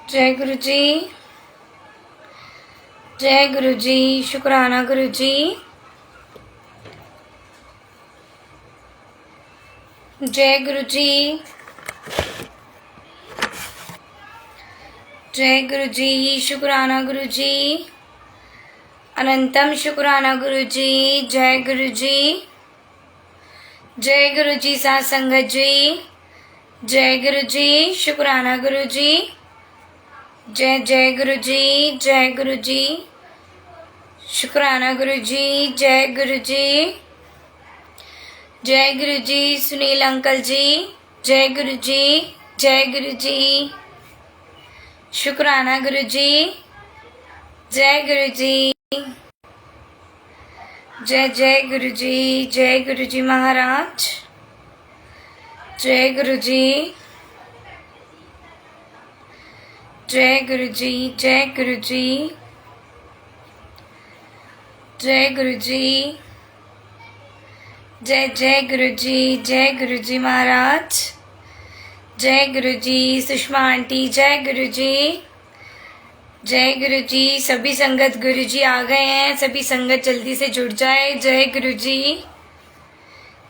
जय गुरु जी, जय गुरु जी, शुक्राना गुरु जी। जय गुरु जी, जय गुरु जी, शुक्राना गुरु जी। अनंतम शुक्राना गुरु जी। जय गुरु जी, जय गुरु जी साथ संगत जी। जय गुरु जी, शुक्राना गुरु जी। जय जय गुरु जी, जय गुरु जी, शुक्राना गुरु जी। जय गुरु जी, जय गुरु जी, सुनील अंकल जी। जय गुरु जी, जय गुरु जी, शुक्राना गुरु जी। जय गुरु जी, जय जय गुरु जी, जय गुरु जी महाराज। जय गुरु जी, जय गुरु जी, जय गुरु जी, जय गुरु जी। जय जय गुरु जी, जय गुरु जी महाराज। जय गुरु जी, सुषमा आंटी। जय गुरु जी, जय गुरु जी। सभी संगत गुरु जी आ गए हैं, सभी संगत जल्दी से जुड़ जाए। जय गुरु जी,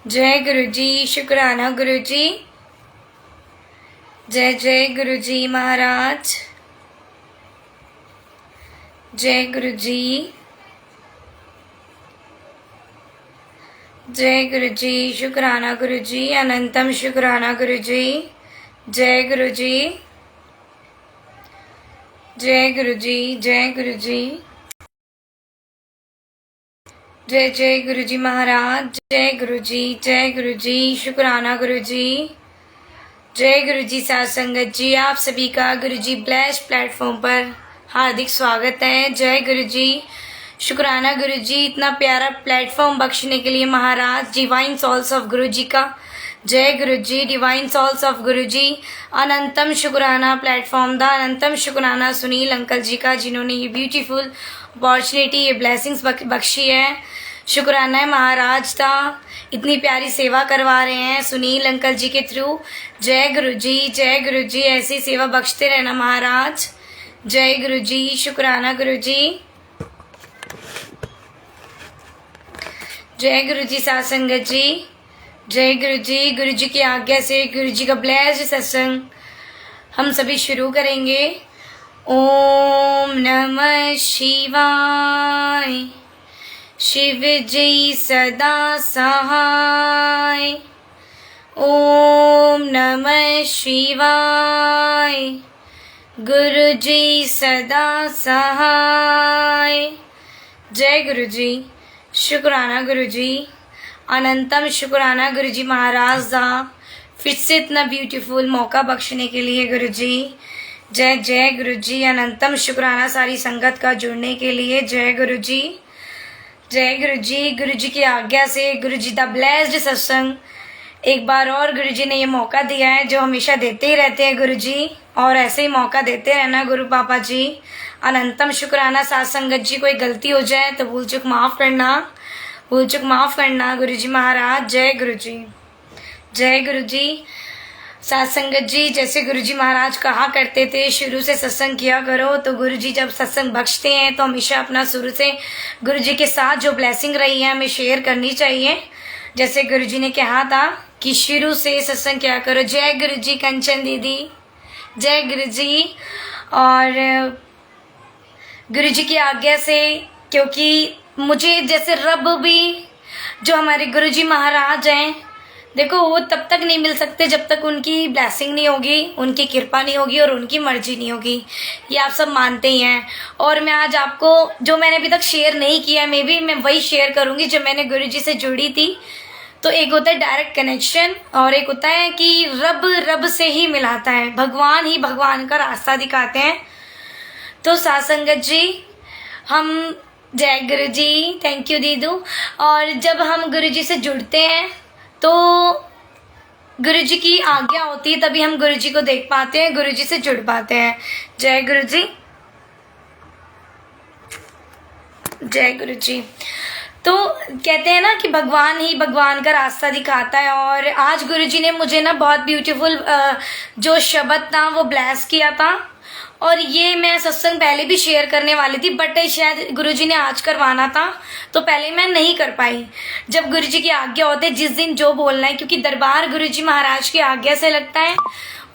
जय गुरु जी, शुक्राना गुरु जी। जय जय गुरु जी महाराज। जय गुरु जी, जय गुरु जी, शुक्राना गुरु जी। अनंतम शुक्राना गुरु जी। जय गुरु जी, जय गुरु जी, जय गुरु जी। जय जय गुरु जी महाराज। जय गुरु जी, जय गुरु जी, शुक्राना गुरु जी। जय गुरु जी साथ संगत जी। आप सभी का गुरु जी ब्लेस्ड प्लेटफॉर्म पर हार्दिक स्वागत है। जय गुरु जी, शुक्राना गुरु जी, इतना प्यारा प्लेटफॉर्म बख्शने के लिए महाराज। डिवाइन सोल्स ऑफ गुरु जी का जय गुरु जी। डिवाइन सोल्स ऑफ गुरु जी। अनंतम शुक्राना प्लेटफॉर्म दा। अनंतम शुक्राना सुनील अंकल जी का, जिन्होंने ये ब्यूटीफुल अपॉर्चुनिटी, ये ब्लेसिंग्स बख्शी है। शुक्राना है महाराज दा, इतनी प्यारी सेवा करवा रहे हैं सुनील अंकल जी के थ्रू। जय गुरु जी, जय गुरु जी, ऐसी सेवा बख्शते रहना महाराज। जय गुरु जी, शुक्राना गुरु जी। जय गुरु जी साथ संगत जी। जय गुरु जी। गुरु जी की आज्ञा से गुरु जी का ब्लेस्ड सत्संग हम सभी शुरू करेंगे। ओम नमः शिवाय। शिव जी सदा सहाय। ओम नमः शिवाय। गुरु जी सदा सहाय। जय गुरु जी, शुक्राना गुरु जी। अनंतम शुक्राना गुरु जी महाराज दा, फिर से इतना ब्यूटीफुल मौका बख्शने के लिए गुरु जी। जय जय गुरु जी। अनंतम शुक्राना सारी संगत का जुड़ने के लिए। जय गुरु जी, जय गुरु जी। गुरु जी की आज्ञा से गुरु जी दा ब्लेस्ड सत्संग एक बार और गुरु जी ने ये मौका दिया है, जो हमेशा देते ही रहते हैं गुरु जी, और ऐसे ही मौका देते रहना गुरु पापा जी। अनंतम शुक्राना साथ संगत जी। कोई गलती हो जाए तो भूल चूक माफ करना, भूल चूक माफ करना गुरु जी महाराज। जय गुरु जी, जय गुरु जी साथ संगत जी। जैसे गुरु जी महाराज कहा करते थे, शुरू से सत्संग किया करो। तो गुरु जी जब सत्संग बख्शते हैं तो हमेशा अपना शुरू से गुरु जी के साथ जो ब्लेसिंग रही है हमें शेयर करनी चाहिए। जैसे गुरु जी ने कहा था कि शुरू से सत्संग किया करो। जय गुरु जी कंचन दीदी। जय गुरु जी। और गुरु जी की आज्ञा से, क्योंकि मुझे जैसे रब भी, जो हमारे गुरु जी महाराज हैं, देखो वो तब तक नहीं मिल सकते जब तक उनकी ब्लेसिंग नहीं होगी, उनकी कृपा नहीं होगी और उनकी मर्जी नहीं होगी। ये आप सब मानते ही हैं। और मैं आज आपको, जो मैंने अभी तक शेयर नहीं किया, मैं वही शेयर करूंगी जो मैंने गुरु जी से जुड़ी थी। तो एक होता है डायरेक्ट कनेक्शन, और एक होता है कि रब से ही मिलाता है, भगवान ही भगवान का रास्ता दिखाते हैं। तो साथ संगत जी, हम जय गुरु जी। Thank you दीदू। और जब हम गुरु जी से जुड़ते हैं तो गुरु जी की आज्ञा होती है, तभी हम गुरु जी को देख पाते हैं, गुरु जी से जुड़ पाते हैं। जय गुरु जी, जय गुरु जी। तो कहते हैं ना कि भगवान ही भगवान का रास्ता दिखाता है। और आज गुरु जी ने मुझे ना बहुत ब्यूटीफुल जो शब्द था वो ब्लेस किया था, और ये मैं सत्संग पहले भी शेयर करने वाली थी, बट शायद गुरुजी ने आज करवाना था तो पहले मैं नहीं कर पाई। जब गुरुजी की आज्ञा होती है जिस दिन जो बोलना है, क्योंकि दरबार गुरुजी महाराज की आज्ञा से लगता है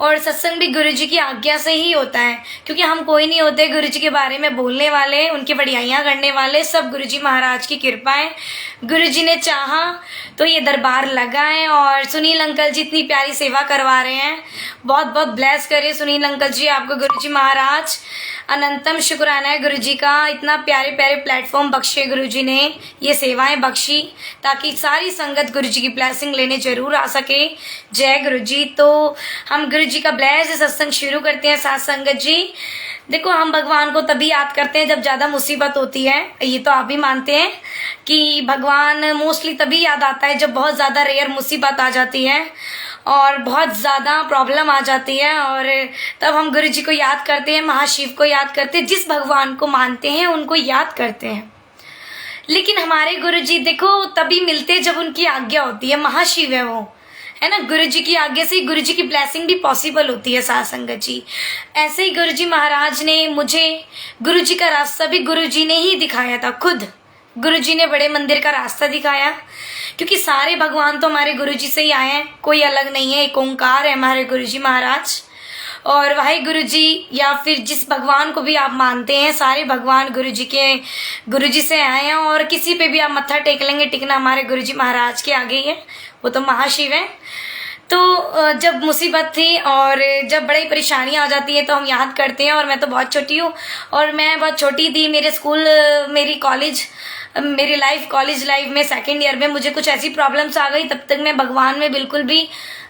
और सत्संग भी गुरुजी की आज्ञा से ही होता है, क्योंकि हम कोई नहीं होते गुरुजी के बारे में बोलने वाले, उनकी बढ़ियाइयाँ करने वाले, सब गुरुजी महाराज की कृपा है। गुरुजी ने चाहा तो ये दरबार लगा है और सुनील अंकल जी इतनी प्यारी सेवा करवा रहे हैं। बहुत बहुत ब्लेस करे सुनील अंकल जी आपको गुरुजी महाराज। अनंतम शुक्राना है गुरुजी का, इतना प्यारे प्यारे प्लेटफॉर्म बख्शे गुरुजी ने, ये सेवाएं बख्शी ताकि सारी संगत गुरुजी की ब्लेसिंग लेने जरूर आ सके। जय गुरुजी। तो हम गुरुजी का ब्लेस सत्संग शुरू करते हैं। साथ संगत जी देखो, हम भगवान को तभी याद करते हैं जब ज्यादा मुसीबत होती है, ये तो आप भी मानते हैं कि भगवान मोस्टली तभी याद आता है जब बहुत ज्यादा रेयर मुसीबत आ जाती है और बहुत ज़्यादा प्रॉब्लम आ जाती है, और तब हम गुरु जी को याद करते हैं, महाशिव को याद करते हैं, जिस भगवान को मानते हैं उनको याद करते हैं। लेकिन हमारे गुरु जी देखो तभी मिलते हैं जब उनकी आज्ञा होती है, महाशिव है वो, है ना। गुरु जी की आज्ञा से गुरु जी की ब्लेसिंग भी पॉसिबल होती है साथ संगत जी। ऐसे ही गुरु जी महाराज ने मुझे गुरु जी का रास्ता भी गुरु जी ने ही दिखाया था, खुद गुरु जी ने बड़े मंदिर का रास्ता दिखाया, क्योंकि सारे भगवान तो हमारे गुरु जी से ही आए हैं, कोई अलग नहीं है, एक ओंकार है हमारे गुरु जी महाराज। और वाहे गुरु जी या फिर जिस भगवान को भी आप मानते हैं, सारे भगवान गुरु जी से आए हैं, और किसी पे भी आप मत्था टेक लेंगे, टिकना हमारे गुरु जी महाराज के आगे ही है, वो तो महाशिव है। तो जब मुसीबत थी और जब बड़ी परेशानियां आ जाती है तो हम याद करते हैं। और मैं तो बहुत छोटी हूँ, और मैं बहुत छोटी थी, मेरे स्कूल मेरी कॉलेज लाइफ में सेकेंड ईयर में मुझे कुछ ऐसी प्रॉब्लम्स आ गई। तब तक मैं भगवान में बिल्कुल भी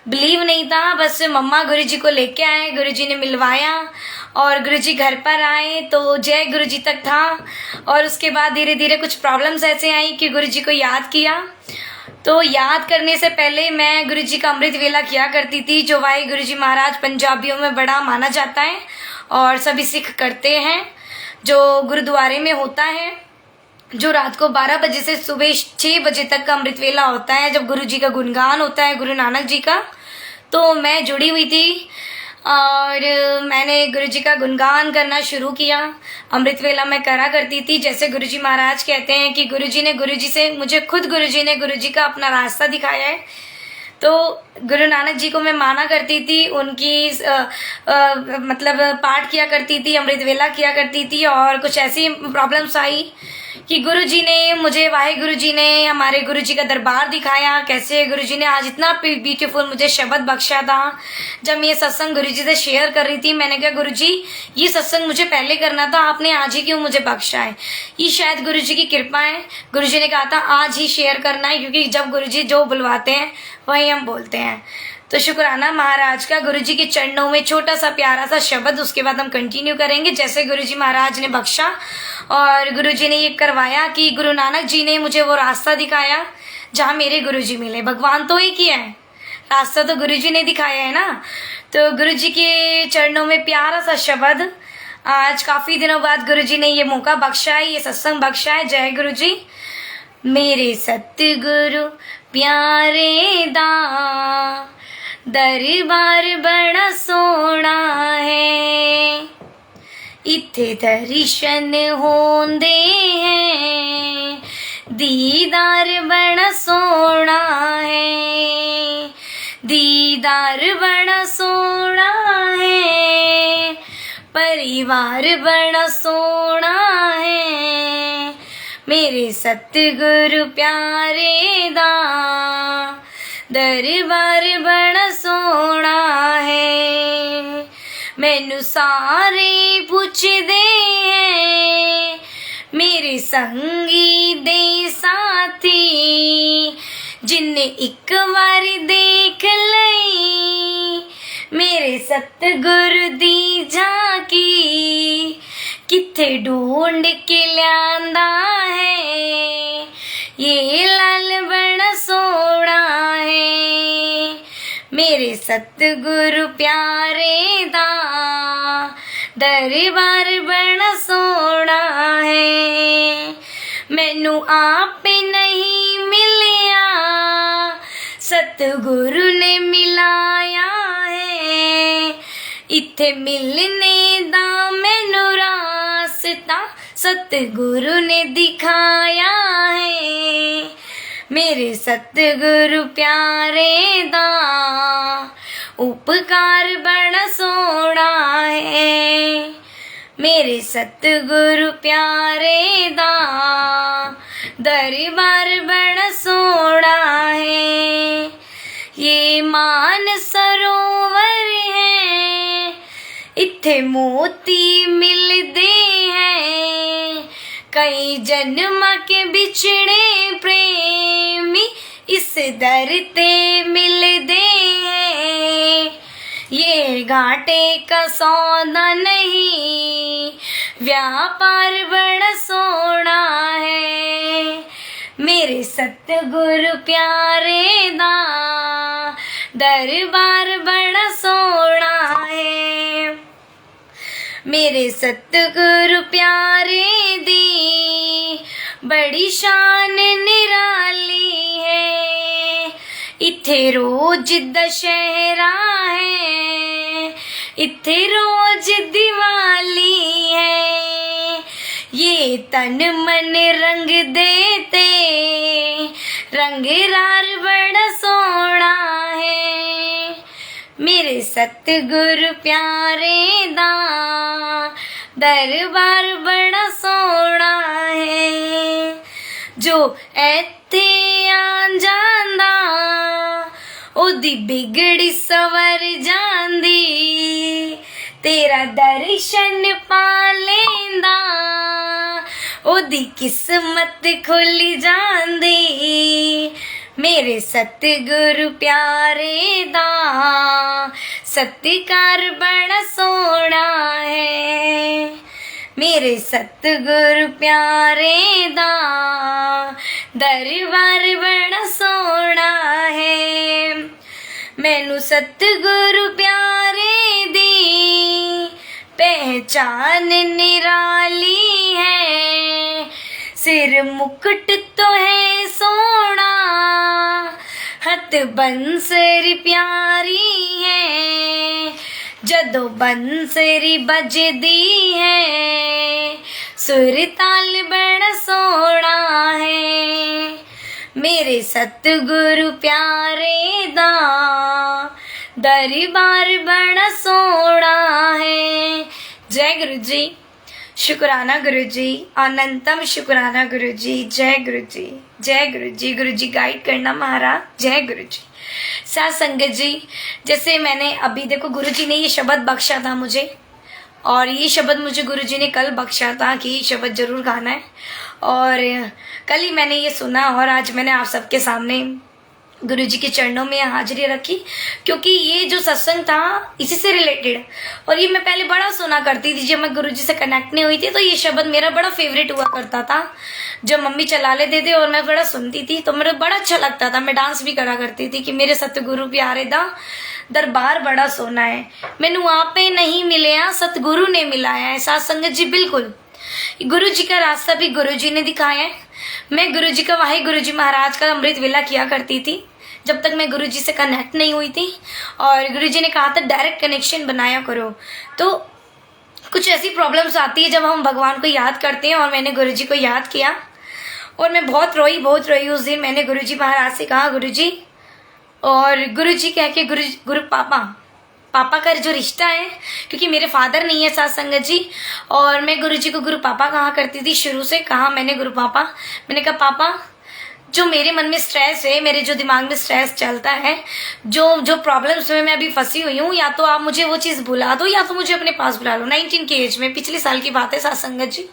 बिलीव नहीं था। बस मम्मा गुरुजी को लेके आए, गुरुजी ने मिलवाया और गुरुजी घर पर आए तो जय गुरुजी तक था। और उसके बाद धीरे धीरे कुछ प्रॉब्लम्स ऐसे आई कि गुरुजी को याद किया। तो याद करने से पहले मैं गुरुजी का अमृत वेला किया करती थी, जो वाहे गुरुजी महाराज पंजाबियों में बड़ा माना जाता है और सभी सिख करते हैं, जो गुरुद्वारे में होता है, जो रात को 12 बजे से सुबह 6 बजे तक का अमृत वेला होता है, जब गुरु जी का गुणगान होता है, गुरु नानक जी का। तो मैं जुड़ी हुई थी और मैंने गुरु जी का गुणगान करना शुरू किया। अमृत वेला मैं करा करती थी। जैसे गुरु जी महाराज कहते हैं कि गुरु जी से मुझे खुद गुरु जी का अपना रास्ता दिखाया है। तो गुरु नानक जी को मैं माना करती थी, उनकी मतलब पाठ किया करती थी, अमृत वेला किया करती थी। और कुछ ऐसी प्रॉब्लम्स आई कि गुरु जी ने मुझे, वाहे गुरु जी ने हमारे गुरु जी का दरबार दिखाया, कैसे गुरु जी ने आज इतना ब्यूटीफुल मुझे शब्द बख्शा था। जब मैं ये सत्संग गुरु जी से शेयर कर रही थी, मैंने कहा गुरु जी ये सत्संग मुझे पहले करना था, आपने आज ही क्यों मुझे बख्शा है। ये शायद गुरु जी की कृपा है। गुरु जी ने कहा था आज ही शेयर करना है, क्योंकि जब गुरु जी जो बुलवाते हैं वही हम बोलते हैं। तो शुक्राना महाराज का, गुरु जी के चरणों में छोटा सा प्यारा सा शब्द, उसके बाद हम कंटिन्यू करेंगे जैसे गुरु जी महाराज ने बख्शा। और गुरु जी ने ये करवाया कि गुरु नानक जी ने मुझे वो रास्ता दिखाया जहाँ मेरे गुरु जी मिले। भगवान तो एक ही है, रास्ता तो गुरु जी ने दिखाया है ना। तो गुरु जी के चरणों में प्यारा सा शब्द, आज काफी दिनों बाद गुरु जी ने ये मौका बख्शा है, ये सत्संग बख्शा है। जय गुरु जी। मेरे सतगुरु प्यारे दा दरबार बड़ा सोना है, इत्थे दर्शन होंदे हैं, दीदार बड़ा सोना है, दीदार बड़ा सोना है, परिवार बड़ा सोना है, मेरे सतगुरु प्यारे दा दरबार बड़ा सोना है। मैनू सारे पुछदे हैं, मेरे संगी दे साथी, जिन्ने एक बार देख लई मेरे सतगुरु दी झांकी, किथे ढूंढ के ल्यांदा है, ये लाल बड़ा सोना है, मेरे सतगुरु प्यारे दा दरबार बड़ा सोना है। मैनू आप नहीं मिलिया, सतगुरु ने मिलाया है, इत्थे मिलने दा मैनू रास्ता सतगुरु ने दिखाया है। मेरे सतगुरु प्यारे दा उपकार बड़ा सोहना है। मेरे सतगुरु प्यारे दा दरबार बड़ा सोहना है। ये मान सरोवर है, इत्थे मोती मिलदे हैं। कई जन्म के बिछड़े प्रेमी इस दर ते मिलदे हैं। ये घाटे का सौदा नहीं, व्यापार बड़ा सोहना है। मेरे सतगुरु प्यारे दा दरबार बड़ा सोहना है। मेरे सतगुरु प्यारे दी बड़ी शान निराली है। इत्थे रोज दशहरा है, इत्थे रोज दिवाली है। ये तन मन रंग देते रंग रार बड़ा सोहना है। मेरे सतगुरु प्यारे दा दरबार बड़ा सोहना है। जो ऐथे आ जांदा ओदी बिगड़ी सवर जांदी, तेरा दर्शन पा लेंदा ओदी किस्मत खुल जांदी। मेरे सतगुरु प्यारे दा सत्कार बड़ा सोहना है। मेरे सतगुरु प्यारे दा दरबार बड़ा सोहना है। मैनू सतगुरु प्यारे दी पहचान निराली है। सिर मुकुट तो है सोहना, हथ बंसरी प्यारी है। जदों बंसरी बजदी है, सुर ताल बड़ा सोहना है। मेरे सतगुरु प्यारे दा दरबार बड़ा सोहना है। जय गुरु जी, शुक्राना गुरु जी, अनंतम शुक्राना गुरु जी। जय गुरु जी, जय गुरु जी। गुरु जी गाइड करना महाराज। जय गुरु जी। साथ संगत जी, जैसे मैंने अभी देखो गुरु जी ने ये शब्द बख्शा था मुझे, और ये शब्द मुझे गुरु जी ने कल बख्शा था कि ये शब्द जरूर गाना है, और कल ही मैंने ये सुना और आज मैंने आप सबके सामने गुरु जी के चरणों में हाजिरी रखी, क्योंकि ये जो सत्संग था इसी से रिलेटेड, और ये मैं पहले बड़ा सुना करती थी। जब मैं गुरु जी से कनेक्ट नहीं हुई थी तो ये शब्द मेरा बड़ा फेवरेट हुआ करता था। जब मम्मी चला लेते थे और मैं बड़ा सुनती थी तो मेरा बड़ा अच्छा लगता था। मैं डांस भी करा करती थी कि मेरे सतगुरु प्यारे दा दरबार बड़ा सोना है। मैनू आपे नहीं मिलया, सतगुरु ने मिलाया है। साथ संगत जी, बिल्कुल गुरु जी का रास्ता भी गुरु जी ने दिखाया है। मैं गुरु जी का वाहे गुरु जी महाराज का अमृत वेला किया करती थी जब तक मैं गुरु जी से कनेक्ट नहीं हुई थी, और गुरु जी ने कहा था डायरेक्ट कनेक्शन बनाया करो। तो कुछ ऐसी प्रॉब्लम्स आती है जब हम भगवान को याद करते हैं, और मैंने गुरु जी को याद किया और मैं बहुत रोई उस दिन। मैंने गुरु जी महाराज से कहा गुरु जी, और गुरु जी कह के गुरु पापा का जो रिश्ता है, क्योंकि मेरे फादर नहीं है साथ संगत जी, और मैं गुरु जी को गुरु पापा कहा करती थी। शुरू से कहा मैंने गुरु पापा, मैंने कहा पापा जो मेरे मन में स्ट्रेस है, मेरे जो दिमाग में स्ट्रेस चलता है, जो प्रॉब्लम्स में मैं अभी फंसी हुई हूँ, या तो आप मुझे वो चीज़ भुला दो या तो मुझे अपने पास बुला लो। 19 की एज में, पिछले साल की बात है साथ संगत जी।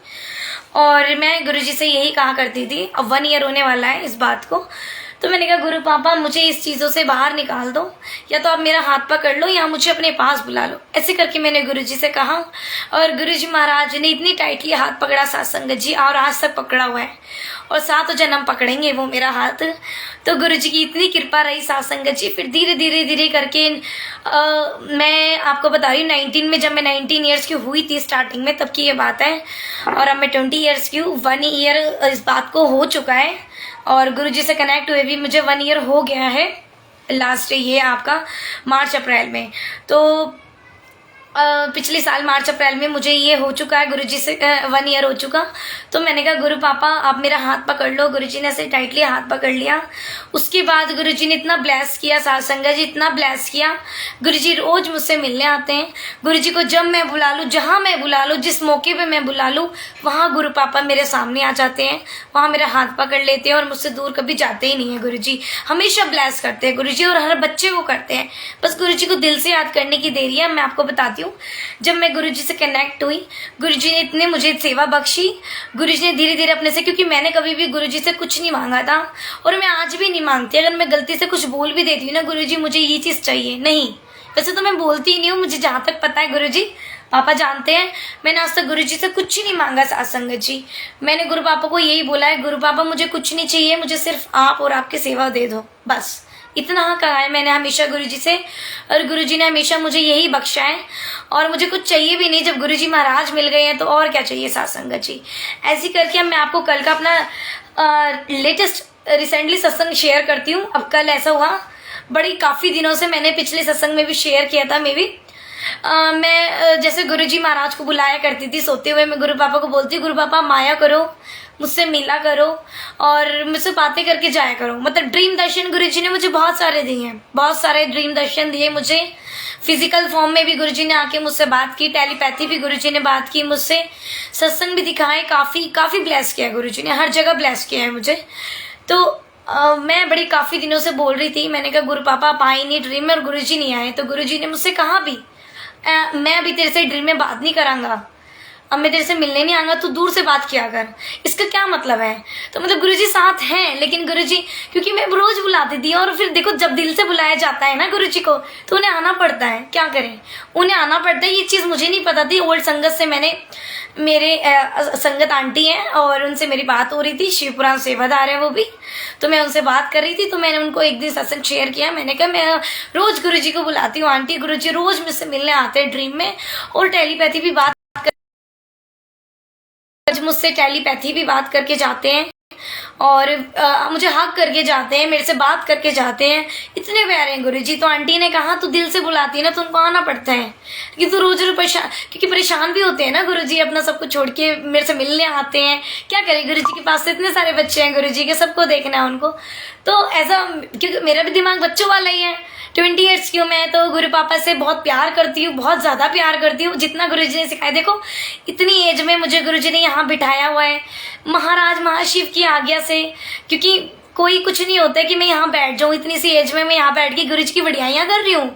और मैं गुरु जी से यही कहा करती थी। अब 1 ईयर होने वाला है इस बात को। तो मैंने कहा गुरु पापा मुझे इस चीज़ों से बाहर निकाल दो, या तो आप मेरा हाथ पकड़ लो या मुझे अपने पास बुला लो। ऐसे करके मैंने गुरु जी से कहा, और गुरु जी महाराज ने इतनी टाइटली हाथ पकड़ा साथ संगत जी, और आज तक पकड़ा हुआ है, और 7 जन्म पकड़ेंगे वो मेरा हाथ। तो गुरु जी की इतनी कृपा रही साथ संगत जी। फिर धीरे धीरे करके मैं आपको बता रही हूँ 19 में, जब मैं 19 ईयर्स की हुई थी स्टार्टिंग में, तब की ये बात है, और अब मैं 20 ईयर्स की हूँ। 1 ईयर इस बात को हो चुका है, और गुरु जी से कनेक्ट हुए भी मुझे 1 ईयर हो गया है लास्ट ये आपका मार्च अप्रैल में। तो पिछले साल मार्च अप्रैल में मुझे ये हो चुका है, गुरुजी से 1 ईयर हो चुका। तो मैंने कहा गुरु पापा आप मेरा हाथ पकड़ लो। गुरुजी ने ऐसे टाइटली हाथ पकड़ लिया। उसके बाद गुरुजी ने इतना ब्लेस किया, साथ संगत जी इतना ब्लेस किया। गुरुजी रोज मुझसे मिलने आते हैं। गुरुजी को जब मैं बुला लूँ, जहाँ मैं बुला लूँ, जिस मौके पे मैं बुला लूँ, वहाँ गुरु पापा मेरे सामने आ जाते हैं, वहाँ मेरा हाथ पकड़ लेते हैं और मुझसे दूर कभी जाते ही नहीं है। गुरुजी हमेशा ब्लेस करते हैं गुरुजी, और हर बच्चे को करते हैं। बस गुरुजी को दिल से याद करने की देरी है। मैं आपको बताती हूँ, जब मैं गुरुजी से कनेक्ट हुई, गुरुजी ने इतने मुझे सेवा बख्शी। गुरुजी ने धीरे धीरे अपने से, क्योंकि मैंने कभी भी गुरुजी से कुछ नहीं मांगा था और मैं आज भी नहीं मांगती। अगर मैं गलती से कुछ बोल भी देती हूँ ना, गुरुजी मुझे ये चीज़ चाहिए, नहीं, वैसे तो मैं बोलती ही नहीं हूँ। मुझे जहाँ तक पता है गुरुजी पापा जानते हैं, मैंने आज तक गुरुजी से कुछ ही नहीं मांगा। साथ संगत जी, मैंने गुरु पापा को यही बोला है, गुरु पापा मुझे कुछ नहीं चाहिए, मुझे सिर्फ आप और आपकी सेवा दे दो, बस इतना कहा है मैंने हमेशा गुरुजी से। और गुरुजी ने हमेशा मुझे यही बख्शा है और मुझे कुछ चाहिए भी नहीं। जब गुरुजी महाराज मिल गए हैं तो और क्या चाहिए साथ संगत जी। ऐसी करके अब मैं आपको कल का अपना लेटेस्ट रिसेंटली सत्संग शेयर करती हूँ। अब कल ऐसा हुआ, बड़ी काफ़ी दिनों से मैंने पिछले सत्संग में भी शेयर किया था, मे भी मैं जैसे गुरुजी महाराज को बुलाया करती थी सोते हुए, मैं गुरु पापा को बोलती, गुरु पापा माया करो, मुझसे मिला करो और मुझसे बातें करके जाया करो। मतलब ड्रीम दर्शन गुरुजी ने मुझे बहुत सारे दिए हैं, बहुत सारे ड्रीम दर्शन दिए मुझे। फिजिकल फॉर्म में भी गुरुजी ने आके मुझसे बात की, टेलीपैथी भी गुरुजी ने बात की मुझसे, सत्संग भी दिखाए, काफ़ी ब्लेस किया गुरुजी ने, हर जगह ब्लेस किया है मुझे। तो मैं बड़ी काफ़ी दिनों से बोल रही थी, मैंने कहा गुरु पापा आप आए नहीं ड्रीम में, और गुरुजी नहीं आए। तो गुरुजी ने मुझसे कहा भी, मैं अभी तेरे से ड्रीम में बात नहीं करांगा, अब मैं तेरे से मिलने नहीं आऊंगा, तू दूर से बात किया कर। इसका क्या मतलब है? तो मतलब गुरुजी साथ हैं, लेकिन गुरुजी, क्योंकि मैं रोज बुलाती थी, और फिर देखो जब दिल से बुलाया जाता है ना गुरुजी को, तो उन्हें आना पड़ता है, क्या करें, उन्हें आना पड़ता है। ये चीज़ मुझे नहीं पता थी। ओल्ड संगत से मैंने, मेरे संगत आंटी हैं और उनसे मेरी बात हो रही थी, शिवपुराण सेवादार है वो भी, तो मैं उनसे बात कर रही थी। तो मैंने उनको एक दिन सत्संग शेयर किया, मैंने कहा मैं रोज गुरुजी को बुलाती हूँ आंटी, गुरुजी रोज मुझसे मिलने आते हैं ड्रीम में, और टेलीपैथी भी बात, मुझसे टेलीपैथी भी बात करके जाते हैं, और मुझे हक करके जाते हैं, मेरे से बात करके जाते हैं, इतने प्यारे हैं गुरुजी। तो आंटी ने कहा तू दिल से बुलाती है ना, तो उनको आना पड़ता है, कि तू रोज परेशान, क्योंकि परेशान भी होते हैं ना गुरुजी, अपना सब कुछ छोड़ के मेरे से मिलने आते हैं। क्या करें, गुरुजी के पास से इतने सारे बच्चे हैं गुरुजी के, सबको देखना है उनको। तो ऐसा, क्योंकि मेरा भी दिमाग बच्चों वाला ही है, 20 ईयर्स की हूँ मैं, तो गुरु पापा से बहुत प्यार करती हूँ, बहुत ज़्यादा प्यार करती हूँ, जितना गुरुजी ने सिखाया। देखो इतनी एज में मुझे गुरुजी ने यहाँ बिठाया हुआ है, महाराज महाशिव की आज्ञा से, क्योंकि कोई कुछ नहीं होता है कि मैं यहाँ बैठ जाऊँ, इतनी सी एज में मैं यहाँ बैठ के गुरुजी की बढ़ियाइयाँ कर रही हूँ,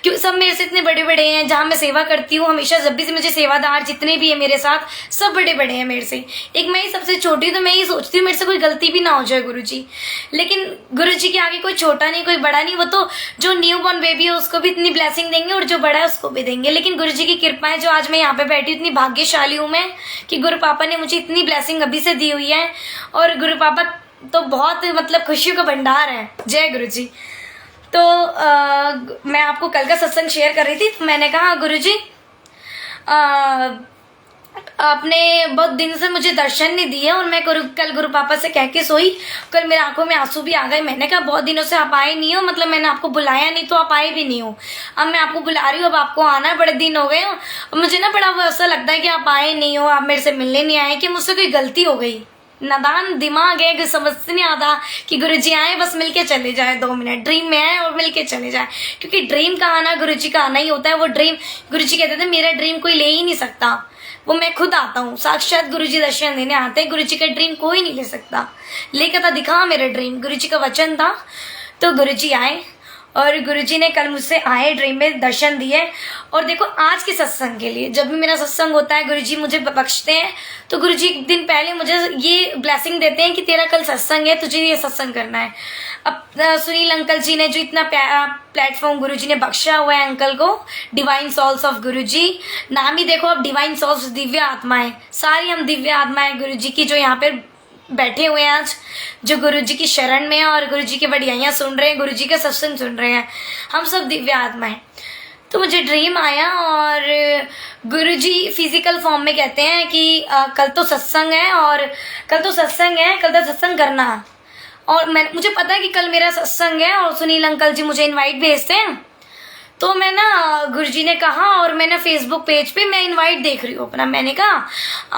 क्योंकि सब मेरे से इतने बड़े बड़े हैं। जहाँ मैं सेवा करती हूँ हमेशा, जब भी से मुझे सेवादार जितने भी है मेरे साथ, सब बड़े बड़े हैं मेरे से, एक मैं ही सबसे छोटी हूँ। तो मैं ये सोचती हूँ मेरे से कोई गलती भी ना हो जाए गुरुजी, लेकिन गुरुजी के आगे कोई छोटा नहीं, कोई बड़ा नहीं। वो तो जो न्यू बॉर्न बेबी है उसको भी इतनी ब्लेसिंग देंगे, और जो बड़ा है उसको भी देंगे, लेकिन गुरुजी की कृपा है जो आज मैं यहाँ पे बैठी हूँ। इतनी भाग्यशाली हूँ मैं कि गुरु पापा ने मुझे इतनी ब्लेसिंग अभी से दी हुई है, और गुरु पापा तो बहुत मतलब खुशियों का भंडार है। जय गुरुजी। तो मैं आपको कल का सत्संग शेयर कर रही थी, तो मैंने कहा गुरुजी आपने बहुत दिन से मुझे दर्शन नहीं दिए, और मैं कल गुरु पापा से कह के सोई, कल मेरे आंखों में आंसू भी आ गए। मैंने कहा बहुत दिनों से आप आए नहीं हो, मतलब मैंने आपको बुलाया नहीं तो आप आए भी नहीं हो, अब मैं आपको बुला रही हूँ, अब आपको आना है, बड़े दिन हो गए। और मुझे ना बड़ा वो ऐसा लगता है कि आप आए नहीं हो, आप मेरे से मिलने नहीं आए, कि मुझसे कोई गलती हो गई। नादान दिमाग है, समझ नहीं आता कि गुरुजी आए बस मिलके चले जाए, 2 मिनट ड्रीम में आए और मिलके चले जाए, क्योंकि ड्रीम का आना गुरुजी का आना ही होता है। वो ड्रीम गुरुजी कहते थे मेरा ड्रीम कोई ले ही नहीं सकता, वो मैं खुद आता हूँ, साक्षात गुरुजी दर्शन देने आते हैं, गुरुजी का ड्रीम कोई नहीं ले सकता। लेकर था दिखा मेरा ड्रीम, गुरुजी का वचन था। तो गुरुजी आए, और गुरुजी ने कल मुझसे आए ड्रीम में दर्शन दिए। और देखो आज के सत्संग के लिए, जब भी मेरा सत्संग होता है गुरुजी मुझे बख्शते हैं, तो गुरुजी एक दिन पहले मुझे ये ब्लेसिंग देते हैं कि तेरा कल सत्संग है, तुझे ये सत्संग करना है। अब सुनील अंकल जी ने जो इतना प्यारा प्लेटफॉर्म गुरुजी ने बख्शा हुआ है अंकल को, डिवाइन सोल्स ऑफ गुरुजी, नाम ही देखो अब डिवाइन सोल्स, दिव्य आत्माएं, सारी हम दिव्य आत्माएं गुरुजी की जो यहाँ पे बैठे हुए हैं आज, जो गुरुजी की शरण में है और गुरुजी की बढ़ियाइयाँ सुन रहे हैं, गुरुजी का सत्संग सुन रहे हैं, हम सब दिव्य आत्मा है। तो मुझे ड्रीम आया, और गुरुजी फिजिकल फॉर्म में कहते हैं कि कल तो सत्संग है, और कल तो सत्संग करना। और मुझे पता है कि कल मेरा सत्संग है, और सुनील अंकल जी मुझे इनवाइट भेजते हैं। तो मैं ना गुरुजी ने कहा, और मैंने फेसबुक पेज पे मैं इनवाइट देख रही हूँ अपना, मैंने कहा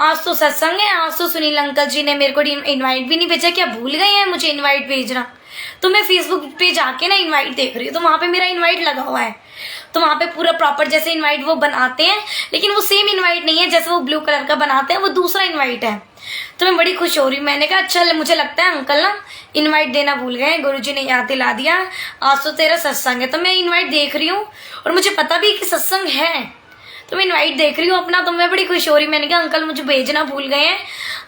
आज तो सत्संग है, आज तो सुनील अंकल जी ने मेरे को इनवाइट भी नहीं भेजा, क्या भूल गए हैं मुझे इनवाइट भेजना। तो मैं फेसबुक पे जाके ना इनवाइट देख रही हूँ, तो वहां पे मेरा इनवाइट लगा हुआ है। तो वहां पे पूरा प्रॉपर जैसे इनवाइट वो बनाते हैं, लेकिन वो सेम इनवाइट नहीं है जैसे वो ब्लू कलर का बनाते हैं, वो दूसरा इनवाइट है। तो मैं बड़ी खुश हो रही हूँ, मैंने कहा अच्छा मुझे लगता है अंकल ना इनवाइट देना भूल गए, गुरुजी ने याद दिला दिया, आज तो तेरा सत्संग है। तो मैं इनवाइट देख रही हूँ और मुझे पता भी कि सत्संग है, तो मैं इनवाइट देख रही हूँ अपना, तो मैं बड़ी खुश हो रही हूँ। मैंने कहा अंकल मुझे भेजना भूल गए हैं,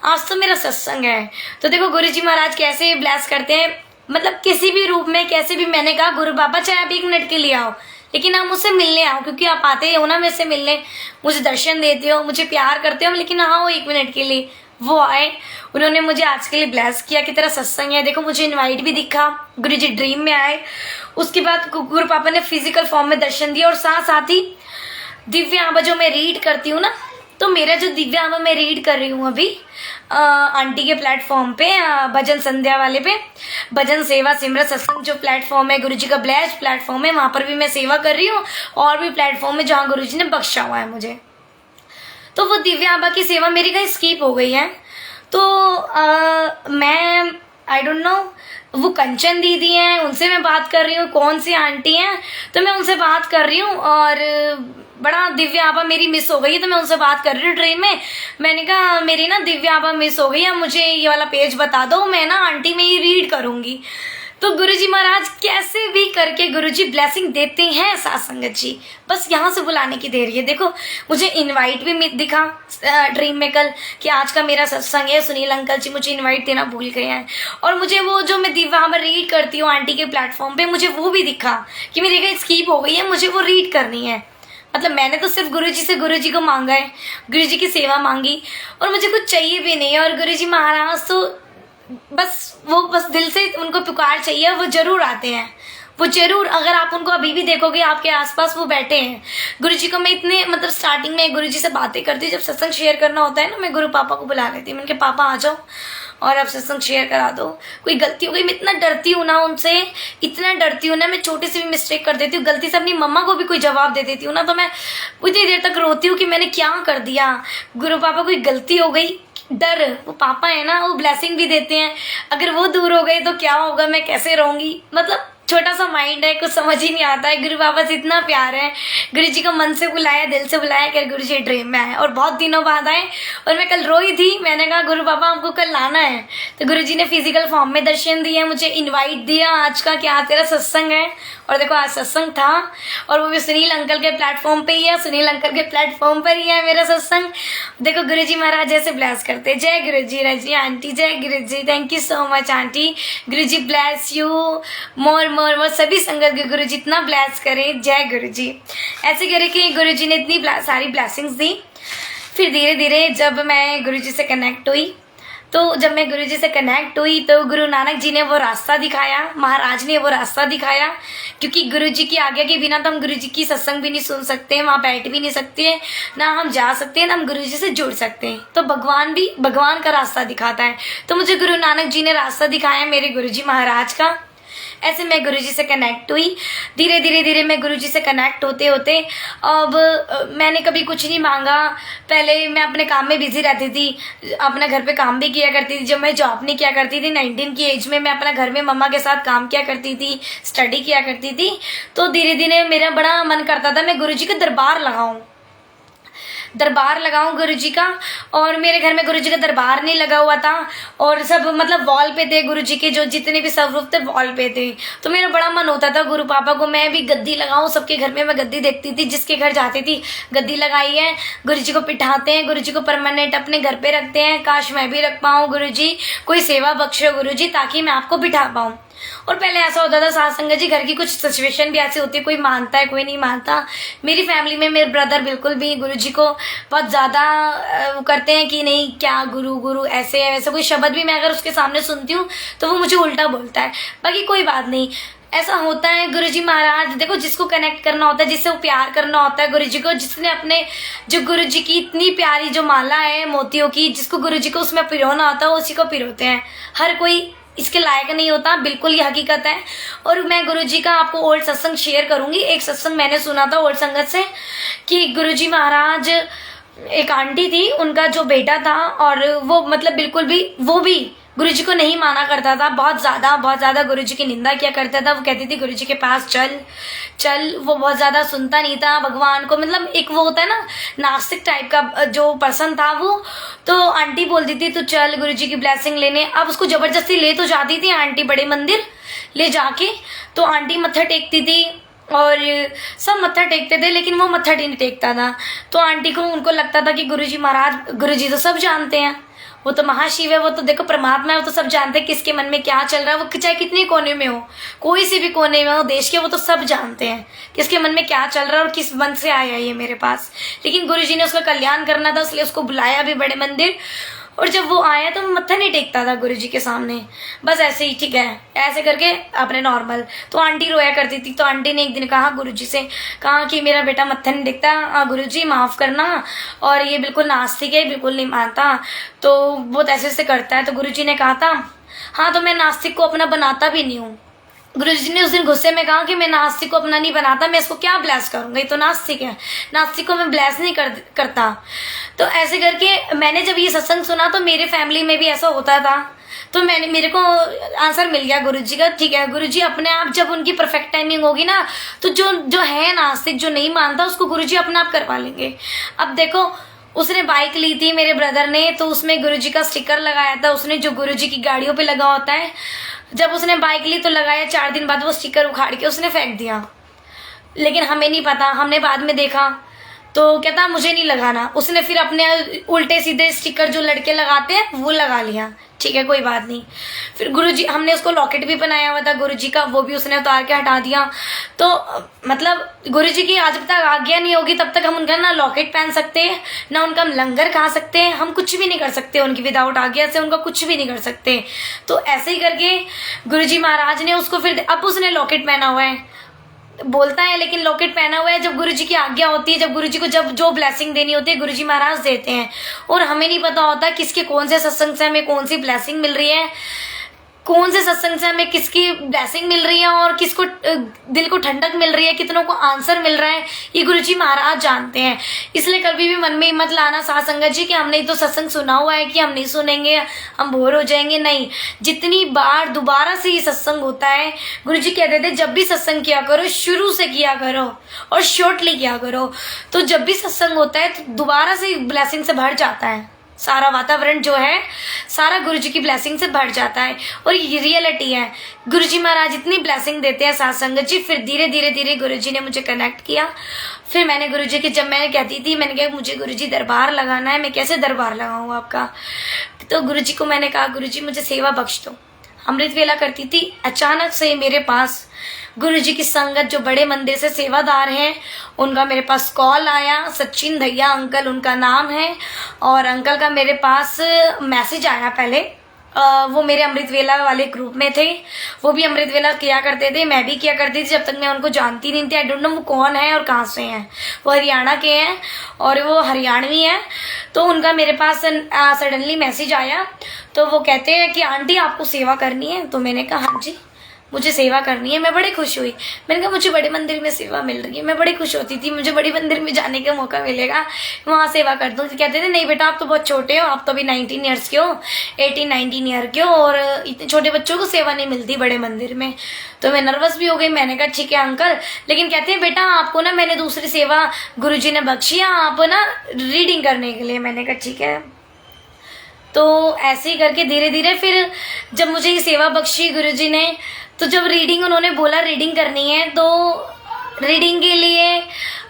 आज तो मेरा सत्संग है। तो देखो गुरुजी महाराज कैसे ब्लेस करते हैं, मतलब किसी भी रूप में कैसे भी। मैंने कहा गुरु बाबा चाहे आप 1 मिनट के लिए आओ, लेकिन आप मुझसे मिलने आओ, क्योंकि आप आते हो ना मेरे से मिलने, मुझे दर्शन देते हो, मुझे प्यार करते हो, लेकिन आओ 1 मिनट के लिए। वो आए, उन्होंने मुझे आज के लिए ब्लेस किया कि तेरा सत्संग है। देखो मुझे इनवाइट भी दिखा, गुरुजी ड्रीम में आए, उसके बाद गुरु पापा ने फिजिकल फॉर्म में दर्शन दिया, और साथ साथ ही दिव्य आभा जो मैं रीड करती हूँ ना, तो मेरा जो दिव्य आभा मैं रीड कर रही हूँ अभी आंटी के प्लेटफॉर्म पे, भजन संध्या वाले पे, भजन सेवा सिमरन सत्संग जो प्लेटफॉर्म है, गुरुजी का ब्लेस्ड प्लेटफॉर्म है, वहां पर भी मैं सेवा कर रही हूँ, और भी प्लेटफॉर्म है जहाँ गुरुजी ने बख्शा हुआ है मुझे। तो वो दिव्या आभा की सेवा मेरी कहीं स्किप हो गई है। तो मैं आई डोंट नो, वो कंचन दीदी हैं, उनसे मैं बात कर रही हूँ, कौन सी आंटी हैं, तो मैं उनसे बात कर रही हूँ, और बड़ा दिव्या आभा मेरी मिस हो गई, तो मैं उनसे बात कर रही हूँ ट्रेन में। मैंने कहा मेरी ना दिव्या आभा मिस हो गई है, मुझे ये वाला पेज बता दो, मैं ना आंटी में ही रीड करूंगी। तो गुरुजी महाराज कैसे भी करके गुरुजी ब्लेसिंग देते हैं साथ संगत जी, बस यहाँ से बुलाने की देर है। देखो मुझे इनवाइट भी दिखा ड्रीम में कल कि आज का मेरा सत्संग है, सुनील अंकल जी मुझे इनवाइट देना भूल गए हैं, और मुझे वो जो मैं वहाँ पर रीड करती हूँ आंटी के प्लेटफॉर्म पे, मुझे वो भी दिखा कि मेरी कहीं स्किप हो गई है, मुझे वो रीड करनी है। मतलब मैंने तो सिर्फ गुरुजी से गुरुजी को मांगा है, गुरुजी की सेवा मांगी, और मुझे कुछ चाहिए भी नहीं है। और गुरुजी महाराज तो बस दिल से उनको पुकार चाहिए, वो जरूर आते हैं, वो जरूर। अगर आप उनको अभी भी देखोगे आपके आसपास वो बैठे हैं। गुरुजी को मैं इतने मतलब स्टार्टिंग में गुरुजी से बातें करती, जब सत्संग शेयर करना होता है ना, मैं गुरु पापा को बुला लेती, मैंने कहा पापा आ जाओ और आप सत्संग शेयर करा दो। कोई गलती हो गई, मैं इतना डरती हूँ ना उनसे, इतना डरती हूँ ना, मैं छोटी सी भी मिस्टेक कर देती हूँ, गलती से अपनी मम्मा को भी कोई जवाब दे देती हूँ ना, तो मैं उतनी देर तक रोती हूँ कि मैंने क्या कर दिया। गुरु पापा कोई गलती हो गई, डर, वो पापा है ना, वो ब्लेसिंग भी देते हैं, अगर वो दूर हो गए तो क्या होगा, मैं कैसे रहूंगी। मतलब छोटा सा माइंड है, कुछ समझ ही नहीं आता है। गुरु बाबा से इतना प्यार है, गुरु जी को मन से बुलाया, दिल से बुलाया कि गुरु जी ड्रीम में आए, और बहुत दिनों बाद आए। और मैं कल रोई थी, मैंने कहा गुरु बाबा हमको कल लाना है, तो गुरु जी ने फिजिकल फॉर्म में दर्शन दिए, मुझे इनवाइट दिया आज का कि आज तेरा सत्संग है। और देखो आज सत्संग था, और वो भी सुनील अंकल के प्लेटफॉर्म पे ही है, सुनील अंकल के प्लेटफॉर्म पर ही है मेरा सत्संग। देखो गुरु जी महाराज जैसे ब्लेस करते। जय गुरु जी रजी आंटी, जय गुरु जी, thank you so much aunty, गुरु जी ब्लेस यू मोर मोर मोर, सभी संगत के गुरु जी इतना ब्लेस करें। जय गुरु जी। ऐसे करे कि गुरु जी ने इतनी सारी ब्लेसिंग्स दी। फिर धीरे धीरे जब मैं गुरु जी से कनेक्ट हुई, तो जब मैं गुरुजी से कनेक्ट हुई तो गुरु नानक जी ने वो रास्ता दिखाया, महाराज ने वो रास्ता दिखाया, क्योंकि गुरुजी की आज्ञा के बिना तो हम गुरुजी की सत्संग भी नहीं सुन सकते, वहाँ बैठ भी नहीं सकते, ना हम जा सकते हैं, ना हम गुरुजी से जुड़ सकते हैं। तो भगवान भी भगवान का रास्ता दिखाता है। तो मुझे गुरु नानक जी ने रास्ता दिखाया मेरे गुरुजी महाराज का। ऐसे मैं गुरुजी से कनेक्ट हुई। धीरे धीरे मैं गुरुजी से कनेक्ट होते होते अब मैंने कभी कुछ नहीं मांगा। पहले मैं अपने काम में बिजी रहती थी, अपने घर पे काम भी किया करती थी। जब मैं जॉब नहीं किया करती थी 19 की एज में, मैं अपना घर में मम्मा के साथ काम किया करती थी, स्टडी किया करती थी। तो धीरे धीरे मेरा बड़ा मन करता था मैं गुरुजी का दरबार लगाऊं गुरुजी का। और मेरे घर में गुरुजी का दरबार नहीं लगा हुआ था, और सब मतलब वॉल पे थे गुरुजी के, जो जितने भी स्वरूप थे वॉल पे थे। तो मेरा बड़ा मन होता था गुरु पापा को मैं भी गद्दी लगाऊं। सबके घर में मैं गद्दी देखती थी, जिसके घर जाती थी गद्दी लगाई है, गुरुजी को बिठाते हैं, गुरुजी को परमानेंट अपने घर पे रखते हैं। काश मैं भी रख पाऊं गुरुजी, कोई सेवा बख्शो गुरुजी, ताकि मैं आपको बिठा पाऊं। और पहले ऐसा होता था साथ संगत जी, घर की कुछ सिचुएशन भी ऐसी होती है, कोई मानता है कोई नहीं मानता। मेरी फैमिली में मेरे ब्रदर बिल्कुल भी गुरुजी को बहुत ज़्यादा वो करते हैं कि नहीं क्या गुरु गुरु ऐसे है वैसे। कोई शब्द भी मैं अगर उसके सामने सुनती हूँ तो वो मुझे उल्टा बोलता है। बाकी कोई बात नहीं, ऐसा होता है। गुरुजी महाराज देखो, जिसको कनेक्ट करना होता है, जिससे वो प्यार करना होता है गुरुजी को, जिसने अपने जो गुरुजी की इतनी प्यारी जो माला है मोतियों की, जिसको गुरुजी को उसमें पिरोना होता है उसी को पिरोते हैं। हर कोई इसके लायक नहीं होता, बिल्कुल ये हकीकत है। और मैं गुरुजी का आपको ओल्ड सत्संग शेयर करूंगी। एक सत्संग मैंने सुना था ओल्ड संगत से कि गुरुजी महाराज, एक आंटी थी, उनका जो बेटा था, और वो मतलब बिल्कुल भी, वो भी गुरुजी को नहीं माना करता था, बहुत ज्यादा गुरुजी की निंदा किया करता था। वो कहती थी गुरुजी के पास चल चल, वो बहुत ज्यादा सुनता नहीं था भगवान को, मतलब एक वो होता है ना नास्तिक टाइप का जो पर्सन था वो। तो आंटी बोलती थी तू चल गुरुजी की ब्लेसिंग लेने। अब उसको जबरदस्ती ले तो जाती थी आंटी बड़े मंदिर ले जाके, तो आंटी मत्था टेकती थी और सब मत्था टेकते थे, लेकिन वो मत्था नहीं टेकता था। तो आंटी को, उनको लगता था कि गुरुजी महाराज, गुरुजी तो सब जानते हैं, वो तो महाशिव है, वो तो देखो परमात्मा है, वो तो सब जानते हैं किसके मन में क्या चल रहा है। वो चाहे कितने कोने में हो, कोई से भी कोने में हो देश के, वो तो सब जानते हैं किसके मन में क्या चल रहा है और किस मन से आया ये मेरे पास। लेकिन गुरुजी ने उसका कल्याण करना था, इसलिए उसको बुलाया भी बड़े मंदिर। और जब वो आया तो मत्था नहीं टेकता था गुरुजी के सामने, बस ऐसे ही, ठीक है, ऐसे करके अपने नॉर्मल। तो आंटी रोया करती थी। तो आंटी ने एक दिन कहा गुरुजी से, कहा कि मेरा बेटा मत्था नहीं टेकता, गुरुजी माफ करना, और ये बिल्कुल नास्तिक है, बिल्कुल नहीं मानता, तो बहुत ऐसे ऐसे करता है। तो गुरुजी ने कहा था हाँ, तो मैं नास्तिक को अपना बनाता भी नहीं हूँ। गुरुजी ने उस दिन गुस्से में कहा कि मैं नास्तिक को अपना नहीं बनाता, मैं इसको क्या ब्लेस करूंगा, ये तो नास्तिक है, नास्तिक को मैं ब्लेस नहीं करता। तो ऐसे करके मैंने जब ये सत्संग सुना तो मेरे फैमिली में भी ऐसा होता था। तो मेरे को आंसर मिल गया गुरुजी का, ठीक है, गुरुजी अपने आप, जब उनकी परफेक्ट टाइमिंग होगी ना, तो जो है नास्तिक, जो नहीं मानता, उसको गुरुजी अपने आप करवा लेंगे। अब देखो, उसने बाइक ली थी मेरे ब्रदर ने, तो उसमें गुरुजी का स्टिकर लगाया था उसने, जो गुरुजी की गाड़ियों पे लगा होता है। जब उसने बाइक ली तो लगाया, 4 दिन बाद वो स्टिकर उखाड़ के उसने फेंक दिया। लेकिन हमें नहीं पता, हमने बाद में देखा, तो कहता मुझे नहीं लगाना। उसने फिर अपने उल्टे सीधे स्टिकर जो लड़के लगाते हैं वो लगा लिया, ठीक है, कोई बात नहीं। फिर गुरुजी, हमने उसको लॉकेट भी बनाया हुआ था गुरुजी का, वो भी उसने उतार के हटा दिया। तो मतलब गुरुजी की आज तक आज्ञा नहीं होगी तब तक हम उनका ना लॉकेट पहन सकते हैं, ना उनका हम लंगर खा सकते हैं, हम कुछ भी नहीं कर सकते उनकी विदाउट आज्ञा से, उनका कुछ भी नहीं कर सकते। तो ऐसे ही करके गुरुजी महाराज ने उसको फिर, अब उसने लॉकेट पहना हुआ है, बोलता है लेकिन लॉकेट पहना हुआ है। जब गुरुजी की आज्ञा होती है, जब गुरुजी को जब जो ब्लेसिंग देनी होती है, गुरुजी महाराज देते हैं। और हमें नहीं पता होता किसके कौन से सत्संग से हमें कौन सी ब्लेसिंग मिल रही है, कौन से सत्संग से हमें किसकी ब्लेसिंग मिल रही है, और किसको दिल को ठंडक मिल रही है, कितनों को आंसर मिल रहा है, ये गुरुजी महाराज जानते हैं। इसलिए कभी भी मन में मत लाना साथ संगत जी कि हमने तो सत्संग सुना हुआ है कि हम नहीं सुनेंगे, हम बोर हो जाएंगे। नहीं, जितनी बार दोबारा से ये सत्संग होता है, गुरुजी कहते थे जब भी सत्संग किया करो शुरू से किया करो और शॉर्टली किया करो। तो जब भी सत्संग होता है तो दोबारा से ब्लेसिंग से भर जाता है, सारा वातावरण जो है सारा गुरुजी की ब्लेसिंग से भर जाता है। और ये रियलिटी है, गुरुजी महाराज इतनी ब्लेसिंग देते हैं साथ संगत जी। फिर धीरे धीरे गुरुजी ने मुझे कनेक्ट किया। फिर मैंने गुरुजी की, जब मैं कहती थी, मैंने कहा मुझे गुरुजी दरबार लगाना है, मैं कैसे दरबार लगाऊं आपका। तो गुरुजी को मैंने कहा गुरुजी मुझे सेवा बख्श दो। अमृत वेला करती थी, अचानक से मेरे पास गुरुजी की संगत जो बड़े मंदिर से सेवादार हैं उनका मेरे पास कॉल आया। सचिन भैया अंकल उनका नाम है, और अंकल का मेरे पास मैसेज आया। पहले वो मेरे अमृत वेला वाले ग्रुप में थे, वो भी अमृत वेला किया करते थे, मैं भी किया करती थी, जब तक मैं उनको जानती नहीं थी। आई डोंट नो वो कौन है और कहाँ से हैं। वो हरियाणा के हैं और वो हरियाणवी हैं। तो उनका मेरे पास सडनली मैसेज आया, तो वो कहते हैं कि आंटी आपको सेवा करनी है। तो मैंने कहा हाँ जी मुझे सेवा करनी है। मैं बड़ी खुश हुई, मैंने कहा मुझे बड़े मंदिर में सेवा मिल रही है। मैं बड़ी खुश होती थी मुझे बड़े मंदिर में जाने का मौका मिलेगा, वहाँ सेवा कर दूँ। तो कहते थे नहीं बेटा आप तो बहुत छोटे हो, आप तो अभी 19 ईयर्स के हो, 18-19 ईयर के हो, और इतने छोटे बच्चों को सेवा नहीं मिलती बड़े मंदिर में। तो मैं नर्वस भी हो गई। मैंने कहा ठीक है अंकल, लेकिन कहते हैं बेटा आपको ना मैंने दूसरी सेवा गुरुजी ने बख्शी है, आप ना रीडिंग करने के लिए। मैंने कहा ठीक है। तो ऐसे ही करके धीरे धीरे फिर जब मुझे ये सेवा बख्शी गुरुजी ने, तो जब रीडिंग उन्होंने बोला रीडिंग करनी है, तो रीडिंग के लिए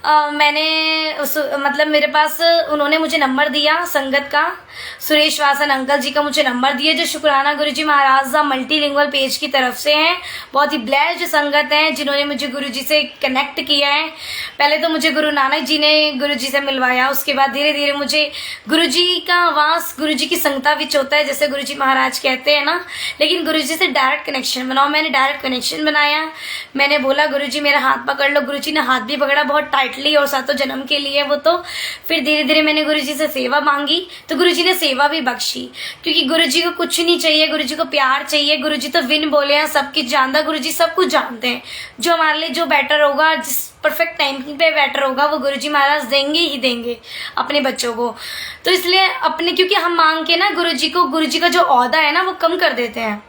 मैंने मतलब मेरे पास उन्होंने मुझे नंबर दिया संगत का, सुरेश वासन अंकल जी का मुझे नंबर दिए, जो शुक्राना गुरुजी महाराज मल्टीलिंगुअल पेज की तरफ से हैं। बहुत ही ब्लेस्ड संगत हैं जिन्होंने मुझे गुरुजी से कनेक्ट किया है। पहले तो मुझे गुरु नानक जी ने गुरुजी से मिलवाया, उसके बाद धीरे धीरे मुझे गुरुजी का वास, गुरुजी की संगता विच होता है जैसे गुरुजी महाराज कहते हैं ना, लेकिन गुरुजी से डायरेक्ट कनेक्शन बनाओ। मैंने डायरेक्ट कनेक्शन बनाया। मैंने बोला गुरुजी मेरा हाथ पकड़ लो। गुरुजी ने हाथ भी पकड़ा, बहुत टाइट बट ली और सातों जन्म के लिए वो तो। फिर धीरे धीरे मैंने गुरुजी से सेवा मांगी तो गुरुजी ने सेवा भी बख्शी, क्योंकि गुरुजी को कुछ नहीं चाहिए, गुरुजी को प्यार चाहिए। गुरुजी तो विन बोले हैं, सब कुछ जानता, गुरुजी सब कुछ जानते हैं। जो हमारे लिए जो बेटर होगा, जिस परफेक्ट टाइमिंग पे बेटर होगा, वो गुरुजी महाराज देंगे ही देंगे अपने बच्चों को। तो इसलिए अपने, क्योंकि हम मांग के ना गुरुजी को, गुरुजी का जो औहदा है ना वो कम कर देते हैं।